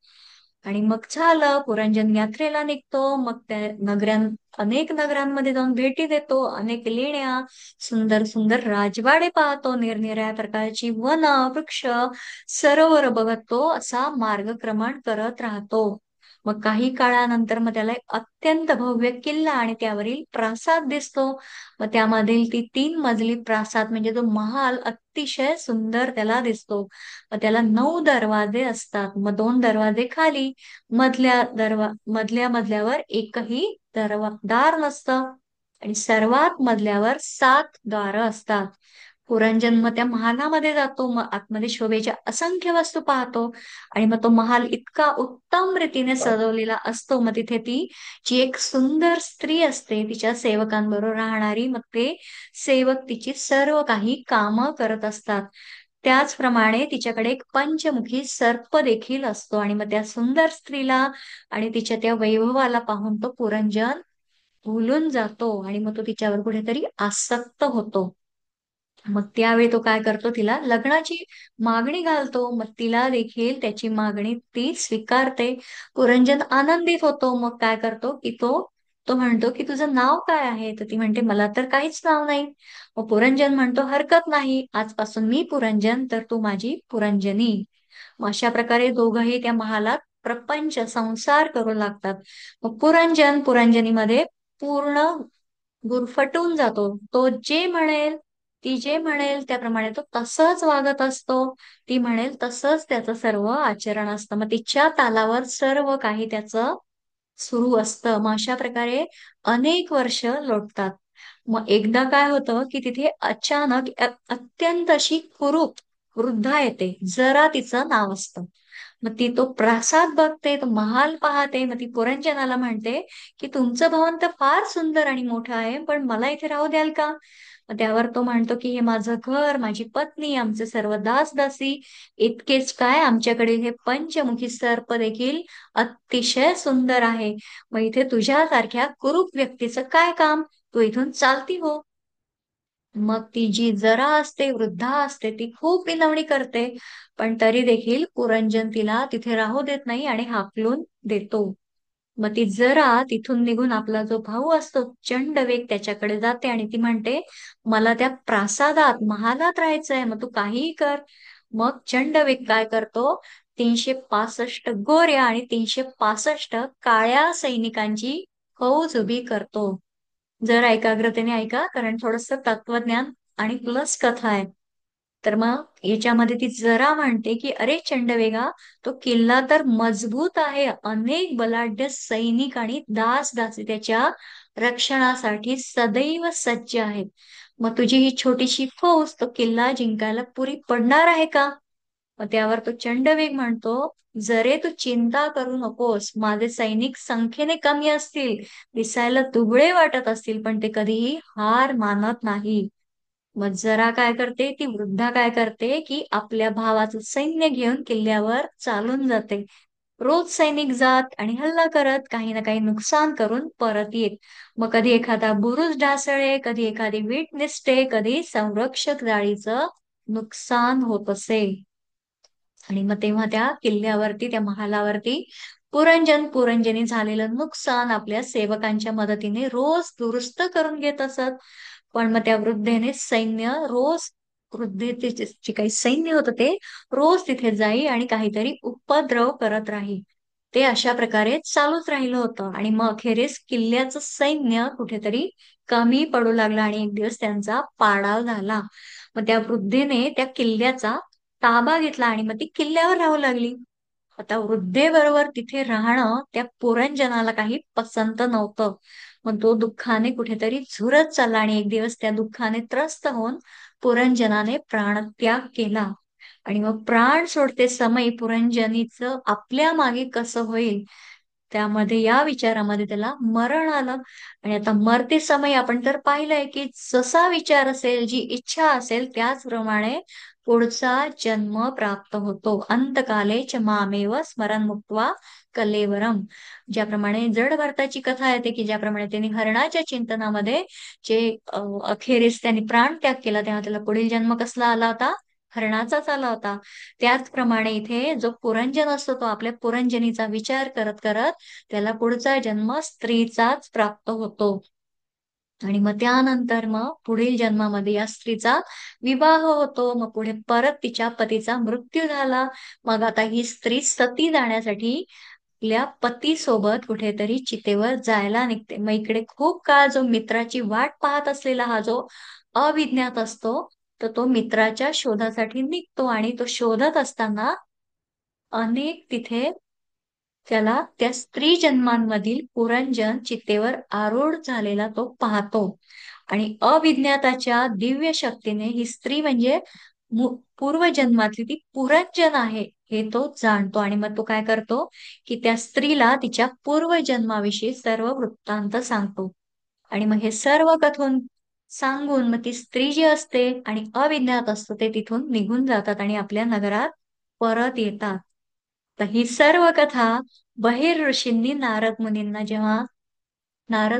आणि मग झालं, पुरंजन यात्रेला निघतो. मग त्या अनेक नगरांमध्ये जाऊन भेटी देतो, अनेक लेण्या, सुंदर सुंदर राजवाडे पाहतो, निरनिराळ्या प्रकारची वन, वृक्ष, सरोवर बघत तो असा मार्गक्रमण करत राहतो. मग काही काळानंतर मग त्याला एक अत्यंत भव्य किल्ला आणि त्यावरील प्रासाद दिसतो. मग त्यामधील ती 3 मजली प्रासाद म्हणजे तो महाल अतिशय सुंदर त्याला दिसतो. मग त्याला 9 दरवाजे असतात. मग 2 दरवाजे खाली, मधल्या मजल्यावर एकही दार नसतं, आणि सर्वात मधल्यावर 7 दारं असतात. पुरंजन मग त्या महालामध्ये जातो, मग आतमध्ये शोभेच्या असंख्य वस्तू पाहतो. आणि मग तो महाल इतका उत्तम रीतीने सजवलेला असतो. मग तिथे ती जी एक सुंदर स्त्री असते तिच्या सेवकांबरोबर राहणारी, मग ते सेवक तिची सर्व काही कामं करत असतात. त्याचप्रमाणे तिच्याकडे एक पंचमुखी सर्प देखील असतो. आणि मग त्या सुंदर स्त्रीला आणि तिच्या त्या वैभवाला पाहून तो पुरंजन भुलून जातो, आणि मग तो तिच्यावर कुठेतरी आसक्त होतो. मग त्यावेळी तो काय करतो, तिला लग्नाची मागणी घालतो. मग तिला देखील त्याची मागणी ती स्वीकारते. पुरंजन आनंदित होतो. मग काय करतो की तो तो म्हणतो की तुझं नाव काय आहे, तर ती म्हणते मला तर काहीच नाव नाही. मग पुरंजन म्हणतो हरकत नाही, आजपासून मी पुरंजन तर तू माझी पुरंजनी. मग अशा प्रकारे दोघंही त्या महालात प्रपंच संसार करू लागतात. मग पुरंजनीमध्ये पूर्ण गुरफटून जातो. तो जे म्हणेल, ती जे म्हणेल त्याप्रमाणे तो तसंच वागत असतो. ती म्हणेल तसंच त्याचं सर्व आचरण असतं. मग तिच्या तालावर सर्व काही त्याचं सुरू असतं. मग अशा प्रकारे अनेक वर्ष लोटतात. मग एकदा काय होतं की तिथे अचानक अत्यंत अशी कुरूप वृद्धा येते. जरा तिचं नाव असतं. मग ती तो प्रासाद बघते, तो महाल पाहते. मग ती पुरंजनाला म्हणते की तुमचं भवन तर फार सुंदर आणि मोठं आहे, पण मला इथे राहू द्याल का. मग त्यावर तो म्हणतो की हे माझं घर, माझी पत्नी, आमचे सर्व दासदासी, इतकेच काय आमच्याकडे हे पंचमुखी सर्प देखील अतिशय सुंदर आहे. मग इथे तुझ्यासारख्या कुरूप व्यक्तीचं काय काम, तू इथून चालती हो. मग ती जी जरा असते, वृद्धा असते, ती खूप विनवणी करते. पण तरी देखील पुरंजन तिला तिथे राहू देत नाही आणि हाकलून देतो. मग ती जरा तिथून निघून आपला जो भाऊ असतो चंडवेग त्याच्याकडे जाते आणि ती म्हणते मला त्या प्रासादात महालात राहायचंय, मग तू काहीही कर. मग चंडवेग काय करतो, 365 गोऱ्या आणि 365 काळ्या सैनिकांची फौज उभी करतो. जरा एकाग्रतेने ऐका, कारण थोडस तत्वज्ञान आणि प्लस कथा आहे. तर मग याच्यामध्ये ती जरा म्हणते की अरे चंडवेगा, तो किल्ला तर मजबूत आहे, अनेक बलाढ्य सैनिक आणि दासी त्याच्या रक्षणासाठी सदैव सज्ज आहेत. मग तुझी ही छोटीशी फौज तो किल्ला जिंकायला पुरी पडणार आहे का. मग त्यावर तो चंडवेग म्हणतो, जरे तू चिंता करू नकोस, माझे सैनिक संख्येने कमी असतील, दिसायला दुबळे वाटत असतील, पण ते कधीही हार मानत नाही. मग जरा काय करते, ती वृद्धा काय करते की आपल्या भावाचं सैन्य घेऊन किल्ल्यावर चालून जाते. रोज सैनिक जात आणि हल्ला करत काही ना काही नुकसान करून परत येत. मग कधी एखादा बुरुज ढासळे, कधी एखादी वीट निसटे, कधी संरक्षक जाळीचं नुकसान होत असे. आणि मग तेव्हा त्या किल्ल्यावरती, त्या महालावरती पुरंजनी झालेलं नुकसान आपल्या सेवकांच्या मदतीने रोज दुरुस्त करून घेत असत. पण मग त्या वृद्धेने सैन्य रोज, वृद्धेचे जे काही सैन्य होतं ते रोज तिथे जाई आणि काहीतरी उपद्रव करत राही. ते अशा प्रकारे चालूच राहिलं होतं. आणि मग अखेरीस किल्ल्याचं सैन्य कुठेतरी कमी पडू लागलं आणि एक दिवस त्यांचा पाडाव झाला. मग त्या वृद्धेने त्या किल्ल्याचा ताबा घेतला आणि मग ती किल्ल्यावर राहू लागली. आता वृद्धेबरोबर तिथे राहणं त्या पुरंजनाला काही पसंत नव्हतं. मग तो दुःखाने कुठेतरी झुरत चालला आणि एक दिवस त्या दुःखाने त्रस्त होऊन पुरंजनाने प्राणत्याग केला. आणि मग प्राण सोडते समय पुरंजनीचं आपल्या मागे कसं होईल त्यामध्ये या विचारामध्ये त्याला मरण आलं. आणि आता मरते समय आपण तर पाहिलंय की जसा विचार असेल, जी इच्छा असेल, त्याचप्रमाणे पुढचा जन्म प्राप्त होतो. अंतकाले च मामेव स्मरण मुक्त्वा कलेवरम. ज्याप्रमाणे जड भरताची कथा येते की ज्याप्रमाणे त्यांनी हरणाच्या चिंतनामध्ये जे अखेरीस त्यांनी प्राण त्याग केला, तेव्हा त्याला पुढील जन्म कसला आला होता? हरणाचाच आला होता. त्याचप्रमाणे इथे जो पुरंजन असतो तो आपल्या पुरंजनीचा विचार करत करत त्याला पुढचा जन्म स्त्रीचाच प्राप्त होतो. आणि मग त्यानंतर मग पुढील जन्मामध्ये या स्त्रीचा विवाह होतो. मग पुढे परत तिच्या पतीचा मृत्यू झाला. मग आता ही स्त्री सती जाण्यासाठी आपल्या पती सोबत कुठेतरी चितेवर जायला निघते. मग इकडे खूप काळ जो मित्राची वाट पाहत असलेला हा जो अविज्ञात असतो, तर तो मित्राच्या शोधासाठी निघतो. आणि तो शोधत असताना अनेक तिथे त्याला त्या स्त्री जन्मांमधील पुरंजन चितेवर आरूढ झालेला तो पाहतो. आणि अविज्ञाताच्या दिव्य शक्तीने ही स्त्री म्हणजे पूर्वजन्मातली ती पुरंजन आहे हे तो जाणतो. आणि मग तो काय करतो की त्या स्त्रीला तिच्या पूर्वजन्माविषयी सर्व वृत्तांत सांगतो. आणि मग हे सर्व कथून सांगून मग ती स्त्री जी असते आणि अविज्ञात असतो ते तिथून निघून जातात आणि आपल्या नगरात परत येतात. तर ही सर्व कथा बहिर ऋषींनी नारद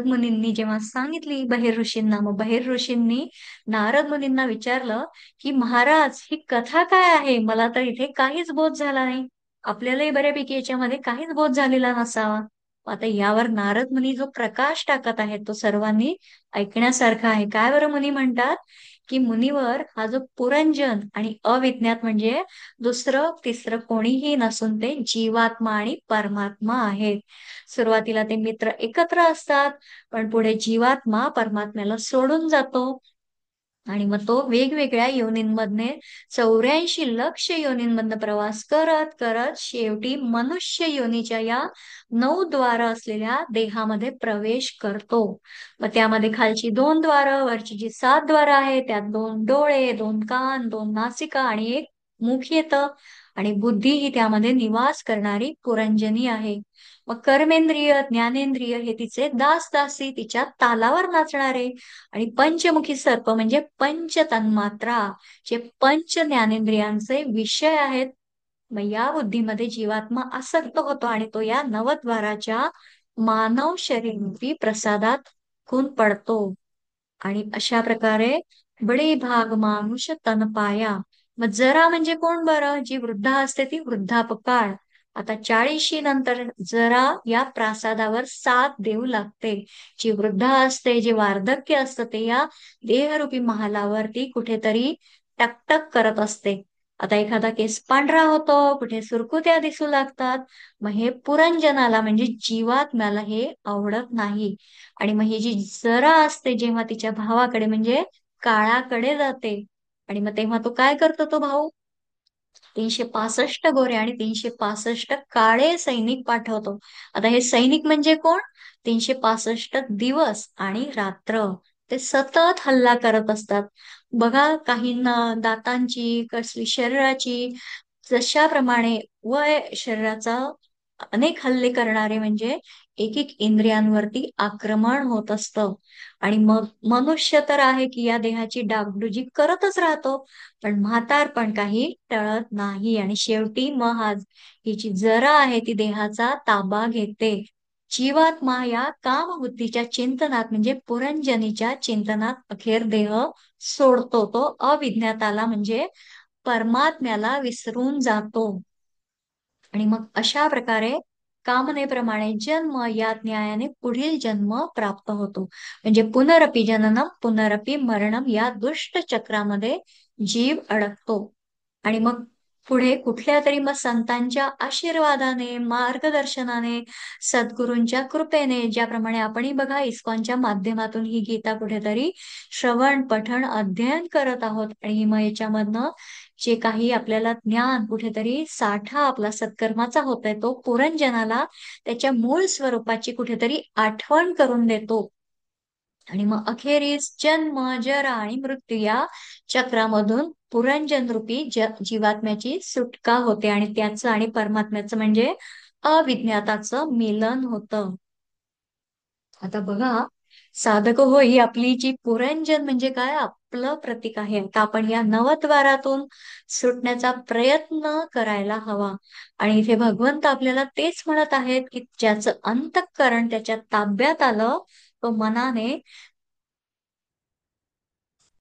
मुनींनी जेव्हा सांगितली बहिर ऋषींना, मग बहिर ऋषींनी नारद मुनींना विचारलं की महाराज ही कथा काय आहे, मला तर इथे काहीच बोध झाला नाही. आपल्यालाही बऱ्यापैकी याच्यामध्ये काहीच बोध झालेला नसावा. आता यावर नारद मुनी जो प्रकाश टाकत आहेत तो सर्वांनी ऐकण्यासारखा आहे. काय बरं मुनी म्हणतात की मुनीवर हा जो पुरंजन आणि अविज्ञात म्हणजे दुसरं तिसरं कोणीही नसून ते जीवात्मा आणि परमात्मा आहेत. सुरुवातीला ते मित्र एकत्र असतात, पण पुढे जीवात्मा परमात्म्याला सोडून जातो. आणि मग तो वेगवेगळ्या योनींमधने 84 लक्ष योनींमधनं प्रवास करत करत शेवटी मनुष्य योनीच्या या 9 द्वार असलेल्या देहामध्ये प्रवेश करतो. मग त्यामध्ये खालची 2 द्वार, वरची जी 7 द्वार आहे त्यात 2 डोळे, 2 कान, 2 नासिका आणि एक मुख येतं. आणि बुद्धी ही त्यामध्ये निवास करणारी पुरंजनी आहे. मग कर्मेंद्रिय, ज्ञानेंद्रिय हे तिचे दास दासी, तिच्या तालावर नाचणारे. आणि पंचमुखी सर्प म्हणजे पंच तन्मात्रा, जे पंच ज्ञानेंद्रियांचे विषय आहेत. मग या बुद्धीमध्ये जीवात्मा आसक्त होतो आणि तो या नवद्वाराच्या मानव शरीरूपी प्रसादात खून पडतो. आणि अशा प्रकारे बडे भाग मानुष तन पाया. मग जरा म्हणजे कोण बरं? जी वृद्धा असते ती वृद्धापकाळ. आता 40शी नंतर जरा या प्रासादावर साथ देऊ लागते. जी वृद्धा असते, जे वार्धक्य असतं ते या देहरूपी महालावरती कुठेतरी टकटक करत असते. आता एखादा केस पांढरा होतो, कुठे सुरकुत्या दिसू लागतात. मग हे पुरंजनाला म्हणजे जीवात्म्याला हे आवडत नाही. आणि मग ही जी जरा असते जेव्हा तिच्या भावाकडे म्हणजे काळाकडे जाते. आणि मग तेव्हा तो काय करतो तो भाऊ? 365 गोरे आणि 365 काळे सैनिक पाठवतो. आता हे सैनिक म्हणजे कोण? 365 दिवस आणि रात्र ते सतत हल्ला करत असतात. बघा, काहींना दातांची, कसली शरीराची, जशाप्रमाणे वय शरीराचा अनेक हल्ले करणारे म्हणजे एक एक इंद्रियांवरती आक्रमण होत असतं. आणि मग मनुष्य तर आहे की या देहाची डागडुजी करतच राहतो, पण म्हातारपण काही टळत नाही. आणि शेवटी मग ही जी जरा आहे ती देहाचा ताबा घेते. जीवात्मा या कामबुद्धीच्या चिंतनात म्हणजे पुरंजनीच्या चिंतनात अखेर देह सोडतो. तो अविज्ञाताला म्हणजे परमात्म्याला विसरून जातो. आणि मग अशा प्रकारे कामनेप्रमाणे जन्म या न्यायाने पुढील जन्म प्राप्त होतो. म्हणजे पुनरपि जननम पुनरपि मरणम या दुष्ट चक्रामध्ये जीव अडकतो. आणि मग पुढे कुठल्या तरी मग संतांच्या आशीर्वादाने, मार्गदर्शनाने, सद्गुरूंच्या कृपेने, ज्याप्रमाणे आपणही बघा इस्कॉनच्या माध्यमातून ही गीता कुठेतरी श्रवण, पठण, अध्ययन करत आहोत. आणि मग याच्यामधनं जे काही आपल्याला ज्ञान कुठेतरी साठा आपला सत्कर्माचा होतोय तो पुरंजनाला त्याच्या मूळ स्वरूपाची कुठेतरी आठवण करून देतो. आणि मग अखेरीस जन्म, जरा आणि मृत्यू या चक्रामधून पुरंजन रूपी जीवात्म्याची सुटका होते. आणि त्याचं आणि परमात्म्याचं म्हणजे अविज्ञाताचं मिलन होतं. आता बघा, साधक हो ही आपली जी पुरंजन म्हणजे काय, आपलं प्रतीक आहे. आता आपण या नवद्वारातून सुटण्याचा प्रयत्न करायला हवा. आणि इथे भगवंत आपल्याला तेच म्हणत आहेत की ज्याचं अंतःकरण त्याच्या ताब्यात आलं, तो मनाने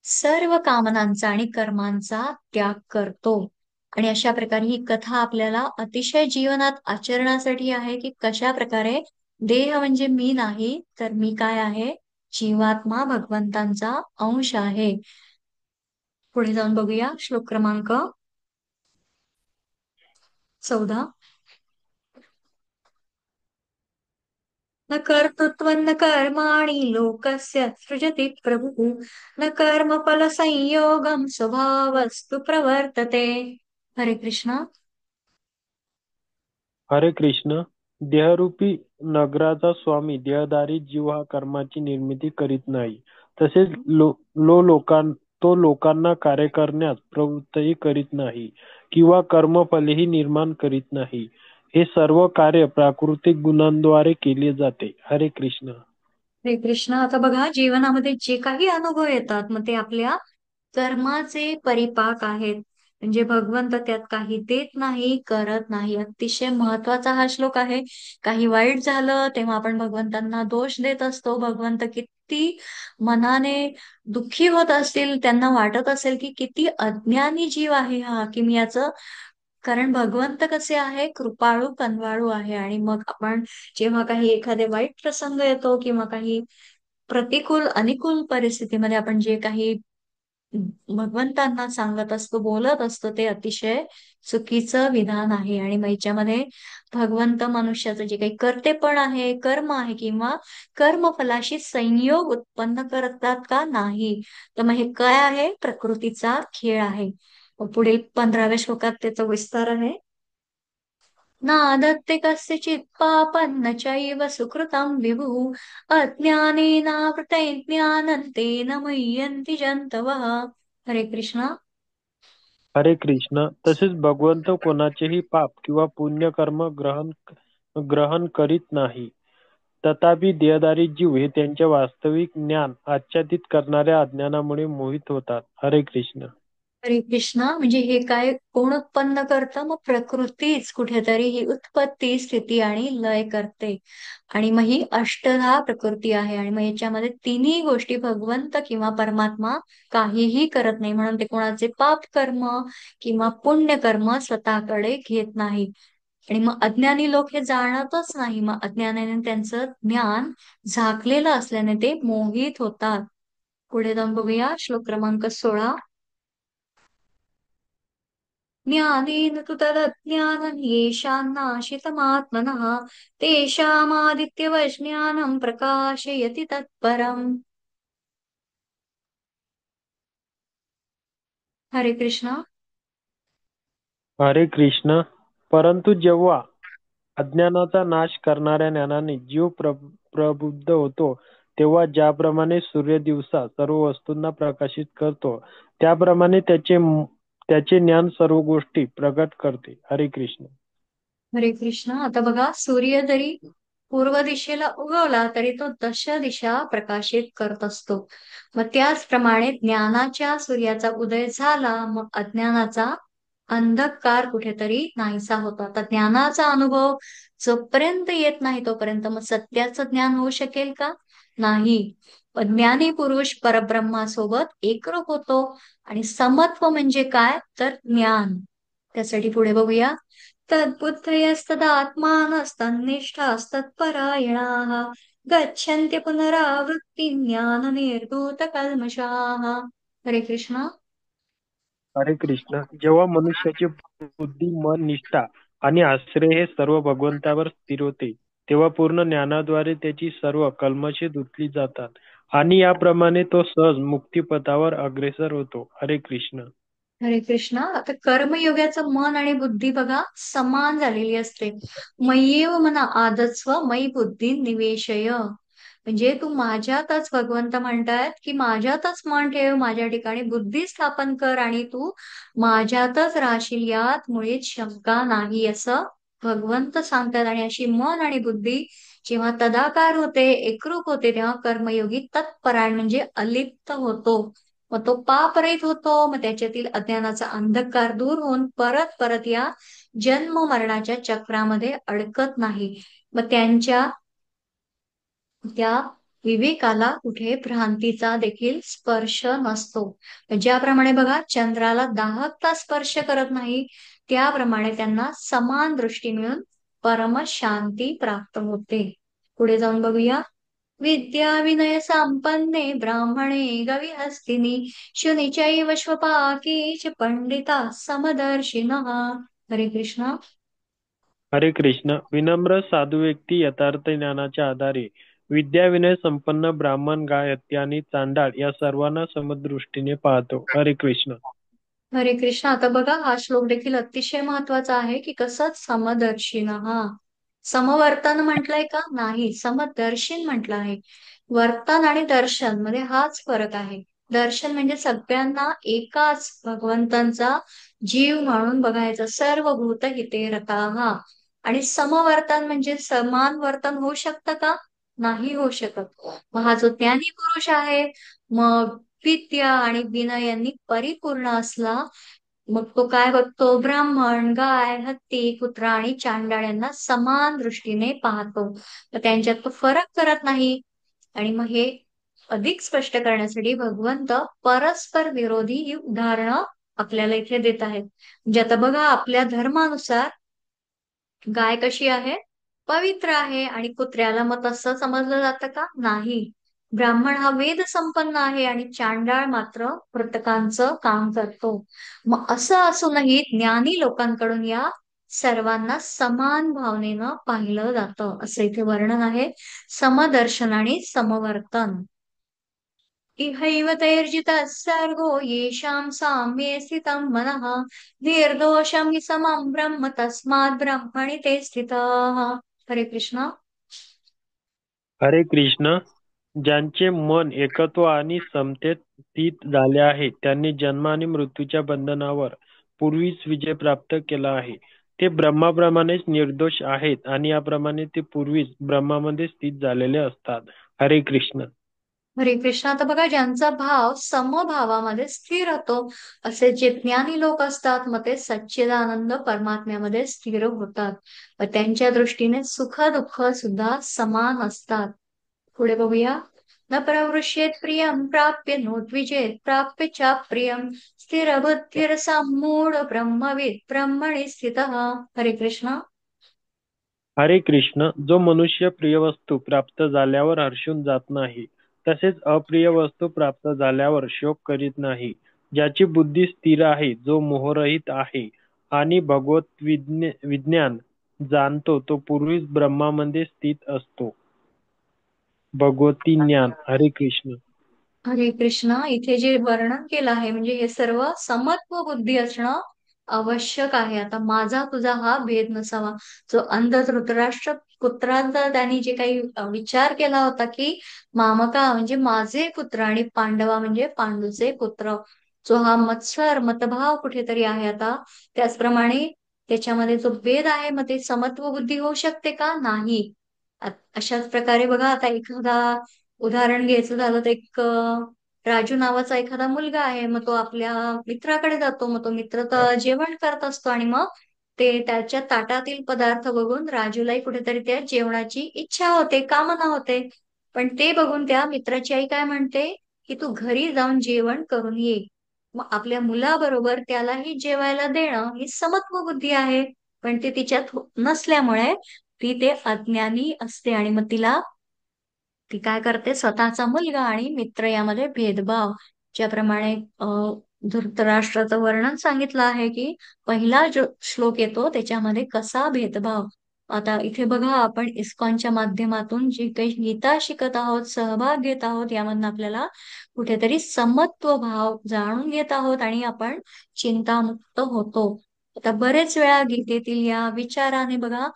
सर्व कामनांचा आणि कर्मांचा त्याग करतो. आणि अशा प्रकारे ही कथा आपल्याला अतिशय जीवनात आचरणासाठी आहे की कशा प्रकारे देह म्हणजे मी नाही, तर मी काय आहे, जीवात्मा भगवंतांचा अंश आहे. पुढे जाऊन बघूया श्लोक क्रमांक 14. न कर्तृत्वं न कर्माणि लोकस्य सृजति प्रभुः न कर्मफलसंयोगं स्वभावस्तु प्रवर्तते. हरे कृष्ण. हरे कृष्ण. देहरूपी नगराचा स्वामी देहधारी जीव हा कर्माची निर्मिती करीत नाही. तसेच तो लोकांना कार्य करण्यास प्रवृत्तही करीत नाही किंवा कर्मफलेही निर्माण करीत नाही. हे सर्व कार्य प्राकृतिक गुणांद्वारे केले जाते. हरे कृष्ण. हरे कृष्ण. आता बघा, जीवनामध्ये जे काही अनुभव येतात मग ते आपल्या कर्माचे परिपाक आहेत. म्हणजे भगवंत त्यात काही देत नाही, करत नाही. अतिशय महत्वाचा हा श्लोक आहे. काही वाईट झालं तेव्हा आपण भगवंतांना दोष देत असतो. भगवंत किती मनाने दुःखी होत असतील, त्यांना वाटत असेल की किती अज्ञानी जीव आहे हा, की मी याचं, कारण भगवंत कसे आहे, कृपाळू कनवाळू आहे. आणि मग आपण जेव्हा काही एखादे वाईट प्रसंग येतो किंवा काही प्रतिकूल अनिकूल परिस्थितीमध्ये आपण जे काही भगवंतांना सांगत असतो, बोलत असतो, ते अतिशय चुकीचं विधान आहे. आणि मग याच्यामध्ये भगवंत मनुष्याचं जे काही कर्तेपण आहे, कर्म आहे किंवा कर्मफलाशी संयोग उत्पन्न करतात का, नाही. तर मग हे काय आहे, प्रकृतीचा खेळ आहे. मग पुढील 15व्या श्लोकात त्याचा विस्तार आहे. नादत्ते कस्यचित् पापं न चैव सुकृतं विभुः अज्ञानेनावृते ज्ञानं तेन मुह्यन्ति जन्तवः. हरे कृष्ण. हरे कृष्ण. तसेच भगवंत कोणाचेही पाप किंवा पुण्यकर्म ग्रहण करीत नाही. तथापि देहधारी जीव हे त्यांचे वास्तविक ज्ञान आच्छादित करणाऱ्या अज्ञानामुळे मोहित होतात. हरे कृष्ण. हरे कृष्ण. म्हणजे हे काय कोण उत्पन्न करतं, मग प्रकृतीच कुठेतरी ही उत्पत्ती, स्थिती आणि लय करते. आणि मग ही अष्टधा प्रकृती आहे. आणि मग याच्यामध्ये तिन्ही गोष्टी भगवंत किंवा परमात्मा काहीही करत नाही. म्हणून ते कोणाचे पाप कर्म किंवा पुण्य कर्म स्वतःकडे घेत नाही. आणि मग अज्ञानी लोक हे जाणतच नाही. मग अज्ञानाने त्यांचं ज्ञान झाकलेलं असल्याने ते मोहित होतात. पुढे जाऊन बघूया श्लोक क्रमांक 16. ज्ञानेन तु तदज्ञानं येषां नाशितमात्मनः तेषामादित्यवज्ञानं प्रकाशयति तत्परम्. हरे कृष्ण. हरे कृष्ण. परंतु जेव्हा अज्ञानाचा नाश करणाऱ्या ज्ञानाने जीव प्रबुद्ध होतो, तेव्हा ज्याप्रमाणे सूर्य दिवसा सर्व वस्तूंना प्रकाशित करतो, त्याप्रमाणे त्याचे ज्ञान सर्व गोष्टी प्रगट करते. हरे कृष्ण. हरे कृष्ण. आता बघा, सूर्य जरी पूर्व दिशेला उगवला तरी तो दश दिशा प्रकाशित करत असतो. मग त्याचप्रमाणे ज्ञानाच्या सूर्याचा उदय झाला, मग अज्ञानाचा अंधकार कुठेतरी नाहीसा होतो. आता ज्ञानाचा अनुभव जोपर्यंत येत नाही तोपर्यंत मग सत्याचं ज्ञान होऊ शकेल का, नाही. पण ज्ञानी पुरुष परब्रह्मासोबत एकरूप होतो. आणि समत्व म्हणजे काय, तर ज्ञान. त्यासाठी पुढे बघूया. तद्बुद्धयस्तदात्मानस्तन्निष्ठास्तत्परायणाः गच्छन्ति पुनरावृत्तिं ज्ञाननिर्धूतकल्मषाः. हरे कृष्ण. हरे कृष्ण. जेव्हा मनुष्याची बुद्धी, मन, निष्ठा आणि आश्रय हे सर्व भगवंतावर स्थिर होते, तेव्हा पूर्ण ज्ञानाद्वारे त्याची सर्व कल्मशे धुतली जातात आणि याप्रमाणे तो सहज मुक्तिपथावर अग्रेसर होतो. हरे कृष्ण. हरे कृष्ण. आता कर्मयोगाचं मन आणि बुद्धी बघा समान झालेली असते. मय्येव मना आदत्स्व मयी बुद्धी निवेशय. म्हणजे तू माझ्यातच, भगवंत म्हणतायत की माझ्यातच मन ठेव, माझ्या ठिकाणी बुद्धी स्थापन कर आणि तू माझ्यातच राहशील, यात मुळीच शंका नाही, असं भगवंत सांगतात. आणि अशी मन आणि बुद्धी जेव्हा तदाकार होते, एकरूप होते, तेव्हा कर्मयोगी तत्परायण म्हणजे अलिप्त होतो. मग तो पापरहित होतो. मग त्याच्यातील अज्ञानाचा अंधकार दूर होऊन परत परत या जन्म मरणाच्या चक्रामध्ये अडकत नाही. मग त्या विवेकाला कुठे भ्रांतीचा देखील स्पर्श नसतो. ज्याप्रमाणे बघा चंद्राला दाहकता स्पर्श करत नाही, त्याप्रमाणे त्यांना समान दृष्टी मिळून परम शांती प्राप्त होते. पुढे जाऊन बघूया. विद्या विनय संपन्ने ब्राह्मणे गविहस्तिनी शुनिचैव श्वपाकी च पंडिता समदर्शिनः. हरे कृष्ण. हरे कृष्ण. विनम्र साधू व्यक्ती यथार्थ ज्ञानाच्या आधारे विद्या विनय संपन्न ब्राह्मण, गाय हत्ती आणि चांडाळ या सर्वांना समदृष्टीने पाहतो. हरे कृष्ण. हरे कृष्ण. आता बघा हा श्लोक देखील अतिशय महत्वाचा आहे की कसं समदर्शिन. हा समवर्तन म्हटलंय का? नाही, समदर्शीन म्हटलं आहे. वर्तन आणि दर्शन मध्ये हाच फरक आहे. दर्शन म्हणजे सगळ्यांना एकाच भगवंतांचा जीव म्हणून बघायचं, सर्व भूत हिते रताः. आणि समवर्तन म्हणजे समान वर्तन होऊ शकतं का? नाही होऊ शकत. मग हा जो ज्ञानी पुरुष आहे, मग विद्या आणि विनय यांनी परिपूर्ण असला, मग तो काय बघतो? ब्राह्मण, गाय, हत्ती, कुत्रा आणि चांडाळ यांना समान दृष्टीने पाहतो. तर त्यांच्यात तो फरक करत नाही. आणि मग हे अधिक स्पष्ट करण्यासाठी भगवंत परस्पर विरोधी ही उदाहरणं आपल्याला इथे देत आहेत. म्हणजे आता बघा आपल्या धर्मानुसार गाय कशी आहे? पवित्र आहे. आणि कुत्र्याला मग तसं समजलं जातं का? नाही. ब्राह्मण हा वेद संपन्न आहे आणि चांडाळ मात्र मृतकांचं काम करतो. मग असं असूनही ज्ञानी लोकांकडून या सर्वांना समान भावनेनं पाहिलं जातं, असं इथे वर्णन आहे. समदर्शन आणि समवर्तन. इहैव तैर्जितः सर्गो येषां साम्ये स्थितं मनः निर्दोषं हि समं ब्रह्म तस्मात् ब्रह्मणि ते स्थिताः. हरे कृष्ण. हरे कृष्ण. ज्यांचे मन एकत्व आणि समतेत स्थित झाले आहे, त्यांनी जन्म आणि मृत्यूच्या बंधनावर पूर्वीच विजय प्राप्त केला आहे. ते ब्रह्माप्रमाणेच निर्दोष आहेत आणि याप्रमाणे ते पूर्वीच ब्रह्मामध्ये स्थित झालेले असतात. हरे कृष्ण. हरे कृष्ण. आता बघा ज्यांचा भाव समभावामध्ये स्थिर होतो, असे जे ज्ञानी लोक असतात, मग ते सच्चिदानंद परमात्म्यामध्ये स्थिर होतात. व त्यांच्या दृष्टीने सुख दुःख सुद्धा समान असतात. पुढे बघूया. न प्रवृष्येत प्रियं प्राप्य नोद्विजेत प्राप्य च प्रियं स्थिर बुद्धिर सम्मूढ ब्रह्मविद ब्रह्मणि स्थितः. हरे कृष्ण. हरे कृष्ण. जो मनुष्य प्रिय वस्तू प्राप्त झाल्यावर हर्षून जात नाही, तसेच अप्रिय वस्तू प्राप्त झाल्यावर शोक करीत नाही, ज्याची बुद्धी स्थिर आहे, जो मोहरहित आहे आणि भगवत विज्ञान जाणतो, तो पूर्वीच ब्रह्मामध्ये स्थित असतो. भगवती ज्ञान. हरे कृष्ण. हरे कृष्ण. इथे जे वर्णन केलं आहे म्हणजे हे सर्व समत्व बुद्धी असणं आवश्यक आहे. आता माझा तुझा हा भेद नसावा. जो अंध धृतराष्ट्र पुत्रांचा त्यांनी जे काही विचार केला होता की मामका म्हणजे माझे पुत्र आणि पांडवा म्हणजे पांडूचे पुत्र, जो हा मत्सर मतभाव कुठेतरी आहे. आता त्याचप्रमाणे त्याच्यामध्ये जो भेद आहे, मग ते समत्व बुद्धी होऊ शकते का? नाही. अशाच प्रकारे बघा आता एखादा उदाहरण घ्यायचं झालं तर एक राजू नावाचा एखादा मुलगा आहे. मग तो आपल्या मित्राकडे जातो. मग तो मित्र तर जेवण करत असतो आणि मग ते त्याच्या ताटातील पदार्थ बघून राजूलाही कुठेतरी त्या जेवणाची इच्छा होते, कामना होते. पण ते बघून त्या मित्राची आई काय म्हणते की तू घरी जाऊन जेवण करून ये. मग आपल्या मुलाबरोबर त्यालाही जेवायला देणं ही समत्व बुद्धी आहे. पण ते तिच्यात नसल्यामुळे ती ते अज्ञानी असते. आणि मग ती काय करते, स्वतःचा मुलगा आणि मित्र यामध्ये भेदभाव, ज्याप्रमाणे धृतराष्ट्राचं वर्णन सांगितलं आहे की पहिला जो श्लोक येतो त्याच्यामध्ये कसा भेदभाव. आता इथे बघा आपण इस्कॉनच्या माध्यमातून जी काही गीता शिकत आहोत, सहभाग घेत आहोत, यामधून आपल्याला कुठेतरी समत्व भाव जाणून घेत आहोत आणि आपण चिंतामुक्त होतो. आता बरेच वेळा गीतेतील या विचाराने बघा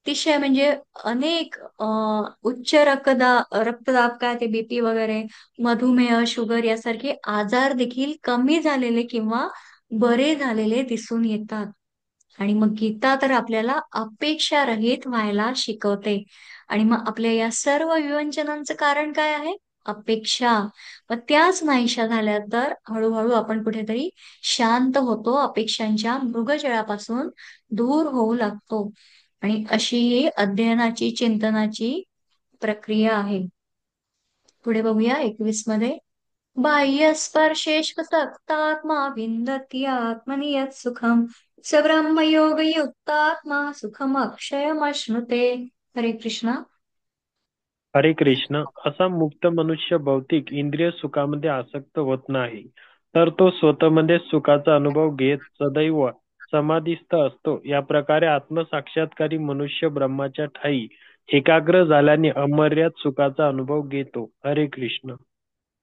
अतिशय म्हणजे अनेक उच्च रक्तदाब काय ते बीपी वगैरे, मधुमेह, शुगर यासारखे आजार देखील कमी झालेले किंवा बरे झालेले दिसून येतात. आणि मग गीता तर आपल्याला अपेक्षा रहित व्हायला शिकवते. आणि मग आपल्या या सर्व विवंचनांचं कारण काय आहे? अपेक्षा. मग त्याच नाहीशा झाल्या तर हळूहळू आपण कुठेतरी शांत होतो, अपेक्षांच्या मृगजळापासून दूर होऊ लागतो. आणि अशी ही अध्ययनाची, चिंतनाची प्रक्रिया आहे. पुढे बघूया 21 मध्ये. बाह्य स्पर्शेष्वसक्तात्मा विन्दति आत्मनि यत् सुखम स ब्रह्मयोग युक्तात्मा सुखम अक्षयमश्नुते. हरे कृष्णा. हरे कृष्ण. असा मुक्त मनुष्य भौतिक इंद्रिय सुखामध्ये आसक्त होत नाही, तर तो स्वतःमध्ये सुखाचा अनुभव घेत सदैव समाधीस्थ असतो. या प्रकारे आत्मसाक्षात्कारी मनुष्य ब्रह्माच्या ठायी एकाग्र झाल्याने अमर्याद सुखाचा अनुभव घेतो. हरे कृष्ण.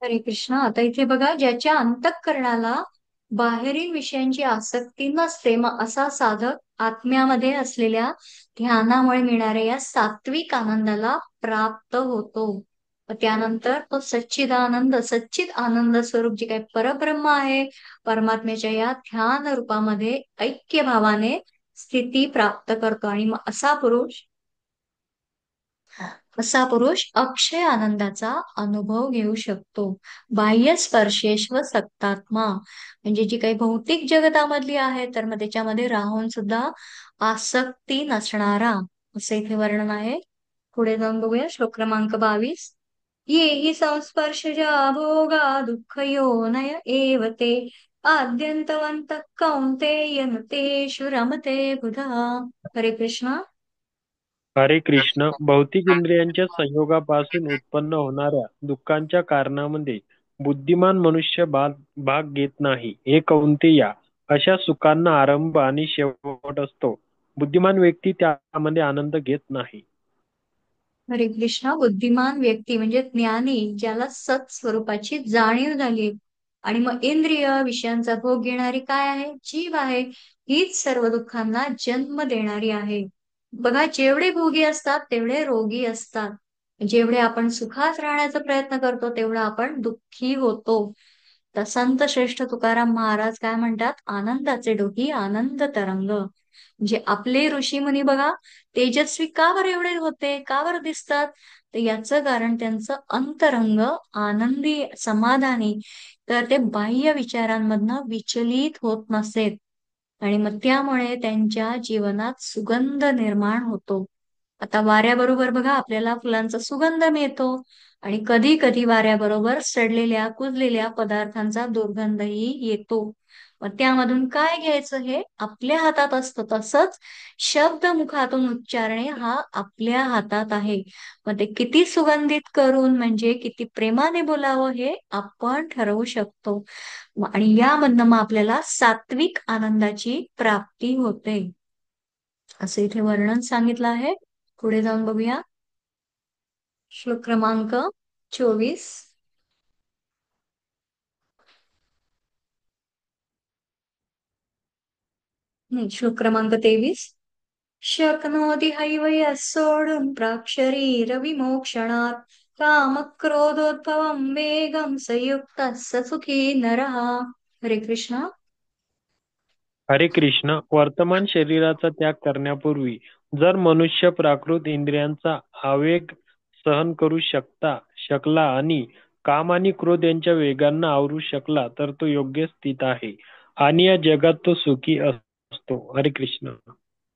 हरे कृष्णा. आता इथे बघा, ज्याच्या अंतःकरणाला बाहेरील विषयांची आसक्ती नसते, मग असा साधक आत्म्यामध्ये असलेल्या ध्यानामुळे मिळणाऱ्या या सात्विक आनंदाला प्राप्त होतो. मग त्यानंतर तो सच्चित आनंद स्वरूप जे काही परब्रह्म आहे, परमात्म्याच्या या ध्यान रूपामध्ये ऐक्य भावाने स्थिती प्राप्त करतो. आणि मग असा पुरुष अक्षय आनंदाचा अनुभव घेऊ शकतो. बाह्य स्पर्शेश्व सक्तात्मा म्हणजे जी काही भौतिक जगतामधली आहे, तर मग त्याच्यामध्ये राहून सुद्धा आसक्ती नसणारा, असं इथे वर्णन आहे. पुढे जाऊन बघूया श्लोक क्रमांक 22. ये हि संस्पर्शजा भोगा दुःखयोनय एव ते आद्यन्तवन्तः कौन्तेय न तेषु रमते बुधः. हरे कृष्णा. हरे कृष्ण. भौतिक इंद्रियांच्या संयोगापासून उत्पन्न होणाऱ्या दुःखांच्या कारणामध्ये बुद्धिमान मनुष्य भाग घेत नाही. हे कौंतेया, अशा सुखांना आरंभ आणि शेवट असतो. बुद्धिमान व्यक्ती त्यामध्ये आनंद घेत नाही. हरे कृष्णा. बुद्धिमान व्यक्ती म्हणजे ज्ञानी, ज्याला सत स्वरूपाची जाणीव झाली. आणि मग इंद्रिय विषयांचा भोग घेणारी काय आहे? जीव आहे. हीच सर्व दुःखांना जन्म देणारी आहे. बघा, जेवढे भोगी असतात तेवढे रोगी असतात. जेवढे आपण सुखात राहण्याचा प्रयत्न करतो तेवढा आपण दुःखी होतो. तर संत श्रेष्ठ तुकाराम महाराज काय म्हणतात? आनंदाचे डोकी आनंद तरंग. म्हणजे आपले ऋषी मुनी बघा, तेजस्वी का बरं एवढे होते, का बरं दिसतात? तर याचं कारण त्यांचं अंतरंग आनंदी, समाधानी, तर ते बाह्य विचारांमधनं विचलित होत नसेत. आणि मग त्यामुळे त्यांच्या जीवनात सुगंध निर्माण होतो. आता वाऱ्याबरोबर बघा आपल्याला फुलांचा सुगंध मिळतो. आणि कधी कधी वाऱ्याबरोबर सडलेल्या कुजलेल्या पदार्थांचा दुर्गंधही येतो. मग त्यामधून काय घ्यायचं हे आपल्या हातात असतं. तसंच शब्द मुखातून उच्चारणे हा आपल्या हातात आहे. मग ते किती सुगंधित करून, म्हणजे किती प्रेमाने बोलावं हे आपण ठरवू शकतो. आणि यामधनं मग आपल्याला सात्विक आनंदाची प्राप्ती होते, असं इथे वर्णन सांगितलं आहे. पुढे जाऊन बघूया श्लोक क्रमांक 24. नाही, श्लोक क्रमांक 23. शक्नोति हैव यः सोढुम् प्राक्शरीर विमोक्षणात् कामक्रोधोद्भवम् वेगं स युक्तः स सुखी नरः. हरे कृष्णा. हरे कृष्ण. वर्तमान शरीराचा त्याग करण्यापूर्वी जर मनुष्य प्राकृत इंद्रियांचा आवेग सहन करू शकला आणि काम आणि क्रोध यांच्या वेगांना आवरू शकला, तर तो योग्य स्थित आहे आणि या जगात तो सुखी असतो. हरे कृष्ण.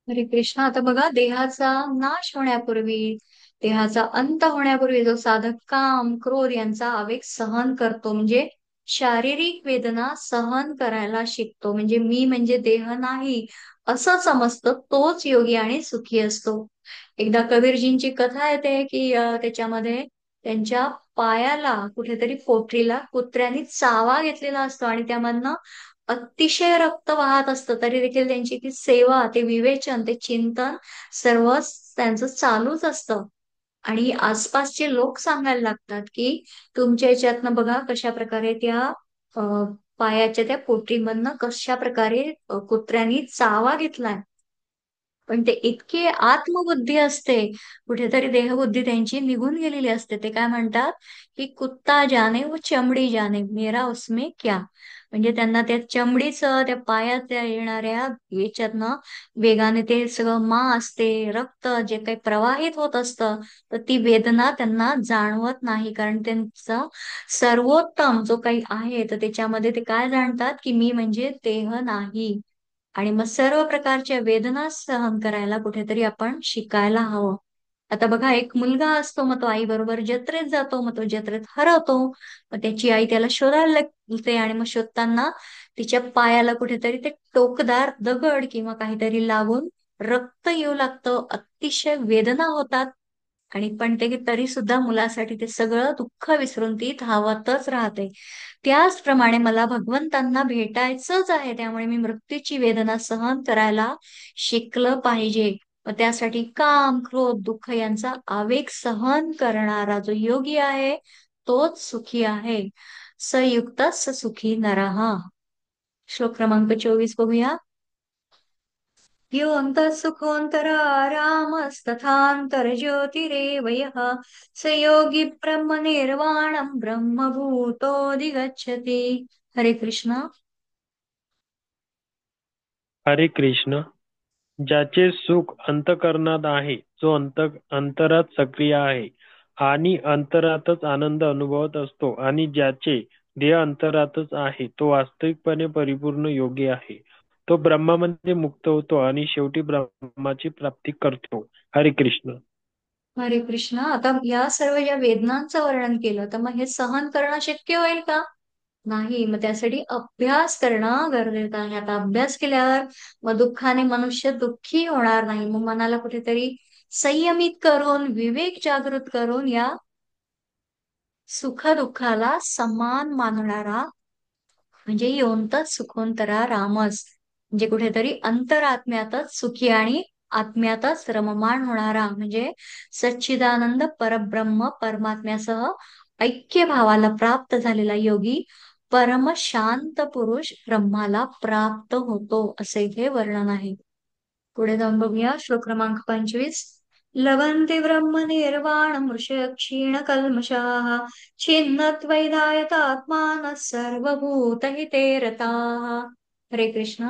हरे कृष्णा. आता बघा, देहाचा नाश होण्यापूर्वी, देहाचा अंत होण्यापूर्वी जो साधक काम, क्रोध यांचा आवेग सहन करतो, म्हणजे शारीरिक वेदना सहन करायला शिकतो, म्हणजे मी म्हणजे देह नाही असं समजतो, तोच योगी आणि सुखी असतो. एकदा कबीरजींची कथा येते की त्याच्यामध्ये त्यांच्या पायाला, कुठेतरी पोटरीला कुत्र्याने चावा घेतलेला असतो आणि त्यामधनं अतिशय रक्त वाहत असतं. तरी देखील त्यांची ती सेवा, ते विवेचन, ते चिंतन सर्व त्यांचं चालूच असतं. आणि आसपासचे लोक सांगायला लागतात की तुमच्या याच्यातनं बघा कशा प्रकारे त्या अ, पायाच्या त्या पोटरीमधनं कशा प्रकारे कुत्र्यांनी चावा घेतलाय. पण ते इतके आत्मबुद्धी असते, कुठेतरी देहबुद्धी त्यांची निघून गेलेली असते. ते काय म्हणतात की कुत्ता जाने वो चमडी जाने मेरा उसमें क्या. म्हणजे त्यांना त्या चमडीचं, त्या पायात त्या येणाऱ्या याच्यातनं वेगाने ते सगळं मांस, ते रक्त जे काही प्रवाहित होत असतं, तर ती वेदना त्यांना जाणवत नाही. कारण त्यांचा सर्वोत्तम जो काही आहे, तर त्याच्यामध्ये ते काय जाणतात की मी म्हणजे देह नाही. आणि मग सर्व प्रकारच्या वेदना सहन करायला कुठेतरी आपण शिकायला हवं. आता बघा, एक मुलगा असतो, मग तो आई बरोबर जत्रेत जातो, मग तो जत्रेत हरवतो. मग त्याची आई त्याला शोधायला लागते, आणि मग शोधताना तिच्या पायाला कुठेतरी ते टोकदार दगड किंवा काहीतरी लागून रक्त येऊ लागतं, अतिशय वेदना होतात. आणि पण ते तरी सुद्धा मुलासाठी ते सगळं दुःख विसरून ती धावतच राहते. त्याचप्रमाणे मला भगवंतांना भेटायचंच आहे, त्यामुळे मी मृत्यूची वेदना सहन करायला शिकलं पाहिजे. मग त्यासाठी काम, क्रोध, दुःख यांचा आवेग सहन करणारा जो योगी आहे, तोच सुखी आहे. सयुक्त सुखी नरः. श्लोक क्रमांक 24 बघूया. योऽन्तः सुखोऽन्तरारामस्तथान्तर्ज्योतिरेव यः स योगी ब्रह्मनिर्वाणं ब्रह्मभूतोऽधिगच्छति. हरे कृष्ण. हरे कृष्ण. ज्याचे सुख अंतःकरणात आहे, जो अंतरात सक्रिय आहे आणि अंतरातच आनंद अनुभवत असतो, आणि ज्याचे देह अंतरातच आहे, तो वास्तविकपणे परिपूर्ण योगी आहे. तो ब्रह्मामध्ये मुक्त होतो आणि शेवटी ब्रह्माची प्राप्ती करतो. हरे कृष्ण. हरे कृष्ण. आता या सर्व ज्या वेदनांचं वर्णन केलं, तर मग हे सहन करणं शक्य होईल का? नाही. मग त्यासाठी अभ्यास करणं गरजेचं आहे. आता अभ्यास केल्यावर मग दुःखाने मनुष्य दुःखी होणार नाही. मग मनाला कुठेतरी संयमित करून, विवेक जागृत करून या सुख दुःखाला समान मानणारा म्हणजे योंतच सुखोंतरा रामस. म्हणजे कुठेतरी अंतरात्म्यातच सुखी आणि आत्म्यातच रममाण होणारा, म्हणजे सच्चिदानंद परब्रह्म परमात्म्यासह ऐक्य भावाला प्राप्त झालेला योगी परम शांत पुरुष ब्रह्माला प्राप्त होतो, असे इथे वर्णन आहे. पुढे जाऊन बघूया श्लोक क्रमांक 25. लभन्ते ब्रह्म निर्वाण मृष क्षीण कल्मषाः छिन्नद्वैधायतात्मानः सर्वभूतहिते रताः. हरे कृष्ण.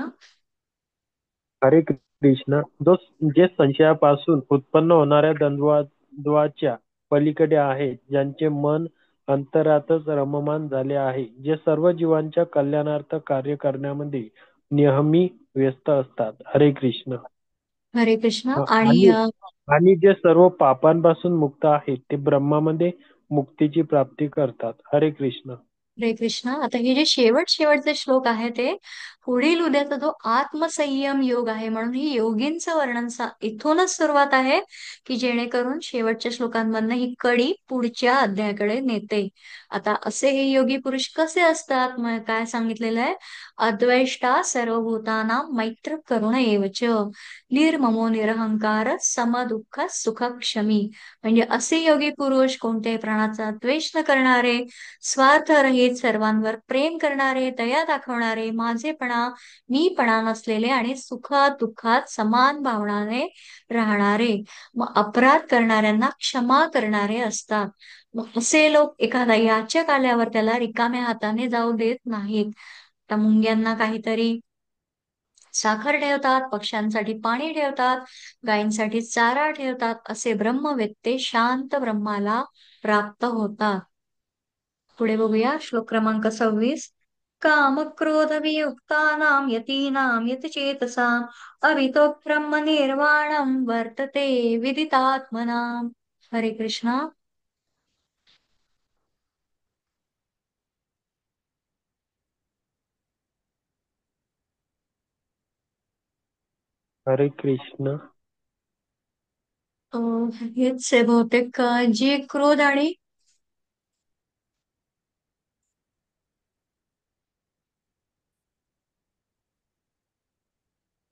हरे कृष्ण. जे संशयापासून उत्पन्न होणाऱ्या द्वंद्वाच्या पलीकडे आहे, ज्यांचे मन अंतरातच रममाण झाले आहे, जे सर्व जीवांच्या कल्याणार्थ कार्य करण्यामध्ये नेहमी व्यस्त असतात. हरे कृष्ण. हरे कृष्ण. आणि आणि आणि जे सर्व पापांपासून मुक्त आहेत, ते ब्रह्मामध्ये मुक्तीची प्राप्ती करतात. हरे कृष्ण. हरे कृष्ण. आता हे जे शेवटचे श्लोक आहे, ते पुढील उद्याचा जो आत्मसंयम योग आहे, म्हणून ही योगींचं वर्णन इथूनच सुरुवात आहे, की जेणेकरून शेवटच्या श्लोकांमधनं ही कडी पुढच्या अध्यायाकडे नेते. आता असे हे योगी पुरुष कसे असतात, मग काय सांगितलेलं आहे? अद्वेष्टा सर्वभूतानां मैत्र करुण एवच निर्ममो निरहंकार समदुःख सुखक्षमी. म्हणजे असे योगी पुरुष कोणत्याही प्राणाचा द्वेष न करणारे, स्वार्थरहित, सर्वांवर प्रेम करणारे, दया दाखवणारे, माझेपणा, मीपणा नसलेले आणि सुखात दुःखात समान भावनाने राहणारे, मग अपराध करणाऱ्यांना क्षमा करणारे असतात. मग असे लोक एखादा याचक आल्यावर त्याला रिकाम्या हाताने जाऊ देत नाहीत. त्या मुंग्यांना काहीतरी साखर ठेवतात, पक्ष्यांसाठी पाणी ठेवतात, गायींसाठी चारा ठेवतात. असे ब्रह्मवेत्ते शांत ब्रह्माला प्राप्त होतात. पुढे बघूया श्लोक क्रमांक 26. काम क्रोध वियुक्तानां यतीनां यतचेतसाम् अवितो ब्रह्म निर्वाणं वर्तते विदितात्मनाम्. हरे कृष्ण. हरे कृष्ण. हेच आहे बहुतेक, जे क्रोध आणि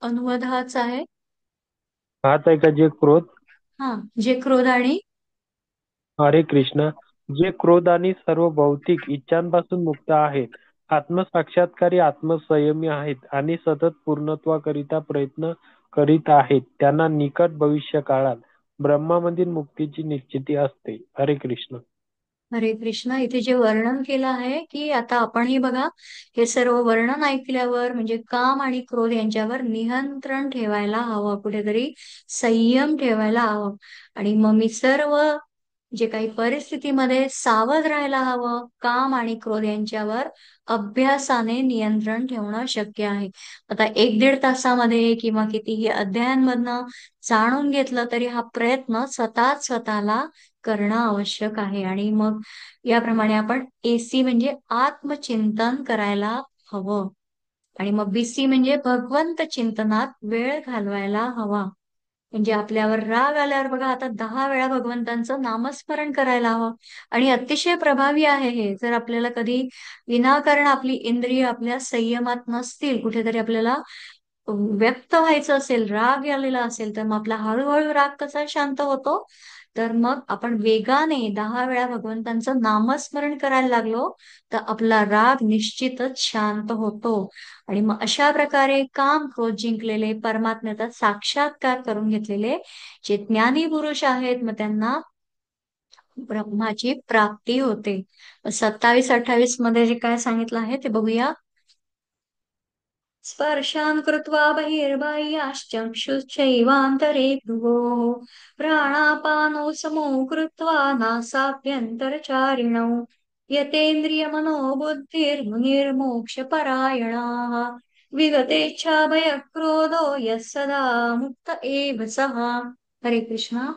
अनुवाद हाच आहे. हाच आहे का जे क्रोध? हा, जे क्रोध आणि हरे कृष्ण. जे क्रोध आणि सर्व भौतिक इच्छांपासून मुक्त आहेत, आत्मसाक्षात्कारी आत्मसंयमी आहेत आणि सतत पूर्णत्वाकरिता प्रयत्न करीत आहेत त्यांना निकट भविष्य काळात ब्रह्मामधील मुक्तीची निश्चिती असते. हरे कृष्ण. हरे कृष्ण. इथे जे वर्णन केलं आहे की आता आपणही बघा, हे सर्व वर्णन ऐकल्यावर म्हणजे काम आणि क्रोध यांच्यावर नियंत्रण ठेवायला हवं, कुठेतरी संयम ठेवायला हवं. आणि मग मी सर्व जे काही परिस्थितीमध्ये सावध राहायला हवं, काम आणि क्रोध यांच्यावर अभ्यासाने नियंत्रण ठेवणं शक्य आहे. आता 1-1.5 तासामध्ये किंवा कितीही अध्यायांमधनं जाणून घेतलं तरी हा प्रयत्न स्वतःला करणं आवश्यक आहे. आणि मग याप्रमाणे आपण एसी म्हणजे आत्मचिंतन करायला हवं. आणि मग बीसी म्हणजे भगवंत चिंतनात वेळ घालवायला हवा. म्हणजे आपल्यावर राग आल्यावर बघा, आता 10 वेळा भगवंतांचं नामस्मरण करायला हवं. आणि अतिशय प्रभावी आहे हे. जर आपल्याला कधी विनाकारण आपली इंद्रिय आपल्या संयमात नसतील, कुठेतरी आपल्याला व्यक्त व्हायचं असेल, राग आलेला असेल, तर मग आपला हळूहळू राग कसा शांत होतो, तर मग आपण वेगाने 10 वेळा भगवंतांचं नामस्मरण करायला लागलो, तर आपला राग निश्चितच शांत होतो. आणि मग अशा प्रकारे काम क्रोध जिंकलेले, परमात्म्याचा साक्षात्कार करून घेतलेले जे ज्ञानी पुरुष आहेत, मग त्यांना ब्रह्माची प्राप्ती होते. 27-28 मध्ये जे काय सांगितलं आहे ते बघूया. स्पर्शान् कृत्वा बहिर्बाह्याश्चक्षुश्चैवान्तरे भ्रुवोः प्राणापानौ समौ कृत्वा नासाभ्यन्तरचारिणौ यतेन्द्रियमनोबुद्धिर्मुनिर्मोक्षपरायणाः विगतेच्छाभयक्रोधो यः सदा मुक्त एव सः. हरे कृष्णा.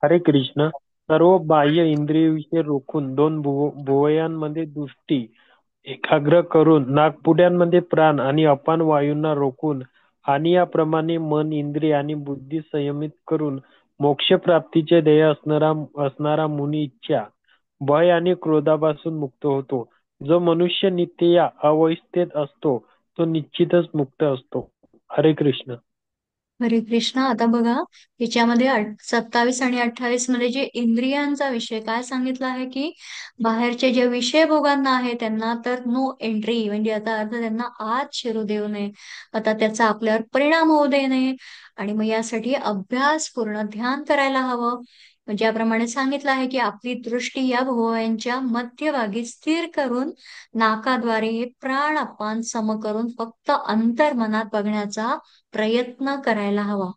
हरे कृष्ण. सर्व बाह्य इंद्रियविषय रोखून दोन भुवयांमध्ये दृष्टी एकाग्र करून नाकपुड्यांमध्ये प्राण आणि अपान वायूंना रोखून आणि याप्रमाणे मन, इंद्रिय आणि बुद्धी संयमित करून मोक्षप्राप्तीचे ध्येय असणारा मुनी इच्छा, भय आणि क्रोधापासून मुक्त होतो. जो मनुष्य नित्य या अवस्थेत असतो तो निश्चितच मुक्त असतो. हरे कृष्ण. हरे कृष्णा. आता बघा, याच्यामध्ये 27 आणि 28 मध्ये जे इंद्रियांचा विषय काय सांगितला आहे की बाहेरचे जे विषय भोगांना आहे त्यांना तर नो एंट्री, म्हणजे आता अर्थ त्यांना आत शिरू देऊ नये, आता त्याचा आपल्यावर परिणाम होऊ देऊ नये. आणि मग यासाठी अभ्यास पूर्ण ध्यान करायला हवं. म्हणजे याप्रमाणे सांगितलं आहे की आपली दृष्टी या भुवयांच्या मध्यभागी स्थिर करून नाकाद्वारे हे प्राण अपान सम करून फक्त अंतर्मनात बघण्याचा प्रयत्न करायला हवा.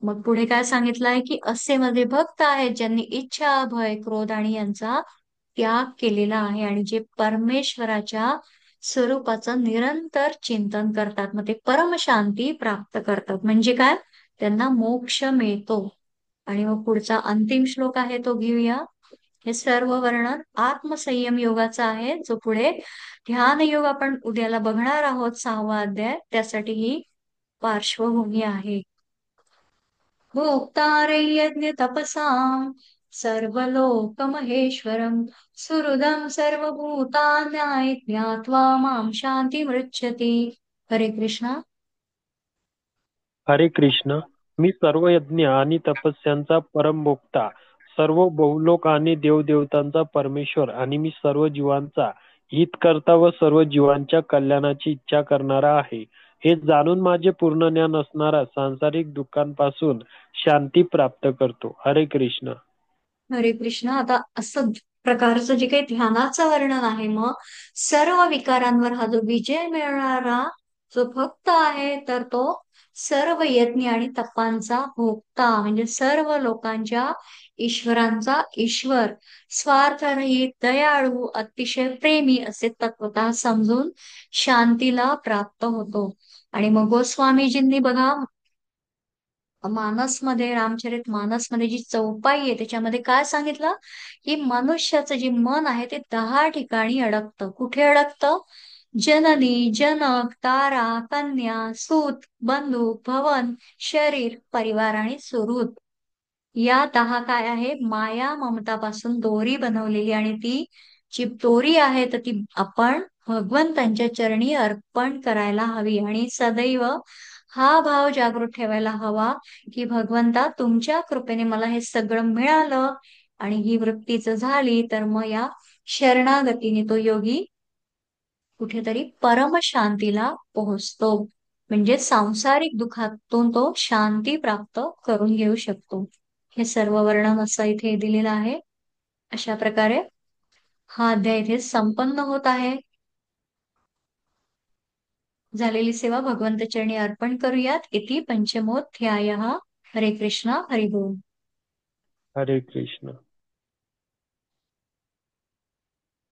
मग पुढे काय सांगितलं आहे की असे मध्ये भक्त आहेत ज्यांनी इच्छा, भय, क्रोध आणि यांचा त्याग केलेला आहे आणि जे परमेश्वराच्या स्वरूपाचं निरंतर चिंतन करतात, मग ते परमशांती प्राप्त करतात. म्हणजे काय, त्यांना मोक्ष मिळतो. आणि मग पुढचा अंतिम श्लोक आहे तो घेऊया. हे सर्व वर्णन आत्मसंयम योगाचा आहे, जो पुढे ध्यान योग आपण उद्याला बघणार आहोत, 6वा अध्याय. त्यासाठी ही पार्श्वभूमी आहे. भोक्तारै यज्ञ तपसां सर्वलोकमहेश्वरं सुहृदं सर्वभूतान्याय ज्ञात्वा मां शान्तिमृच्छति. हरे कृष्णा. हरे कृष्ण. मी सर्व यज्ञ आणि तपस्यांचा परमभोक्ता, सर्व बहुलोक आणि देवदेवतांचा परमेश्वर आणि मी सर्व जीवांचा हितकर्ता व सर्व जीवांच्या कल्याणाची इच्छा करणारा आहे. हे जाणून माझे पूर्ण ज्ञान असणारा सांसारिक दुःखांपासून शांती प्राप्त करतो. हरे कृष्ण. हरे कृष्ण. आता असं प्रकारचं जे काही ध्यानाचं वर्णन आहे, मग सर्व विकारांवर हा जो विजय मिळणारा जो भक्त आहे, तर तो सर्व यज्ञ आणि तपांचा भोक्ता, म्हणजे सर्व लोकांच्या ईश्वरांचा ईश्वर, स्वार्थरहित, दयाळू, अतिशय प्रेमी असे तत्वतः समजून शांतीला प्राप्त होतो. आणि मग गोस्वामीजींनी बघा, मानसमध्ये, रामचरित मानसमध्ये जी चौपाई आहे त्याच्यामध्ये काय सांगितलं की मनुष्याचं जे मन आहे ते 10 ठिकाणी अडकतं. कुठे अडकतं? जननी, जनक, तारा, कन्या, सूत, बंधू, भवन, शरीर, परिवार आणि सुहृद. या 10 काय आहे, माया ममतापासून दोरी बनवलेली. आणि ती जी दोरी आहे तर ती आपण भगवंतांच्या चरणी अर्पण करायला हवी. आणि सदैव हा भाव जागृत ठेवायला हवा की भगवंता, तुमच्या कृपेने मला हे सगळं मिळालं. आणि ही वृत्ती जर झाली तर मग या शरणागतीने तो योगी कुठेतरी परम शांतीला पोहोचतो. म्हणजे सांसारिक दुःखातून तो शांती प्राप्त करून घेऊ शकतो. हे सर्व वर्णन असं इथे दिलेलं आहे. अशा प्रकारे हा अध्याय इथे संपन्न होत आहे. झालेली सेवा भगवंत चरणी अर्पण करूयात. इति पंचमोध्यायः. हरे कृष्णा हरि बोल. हरे कृष्ण.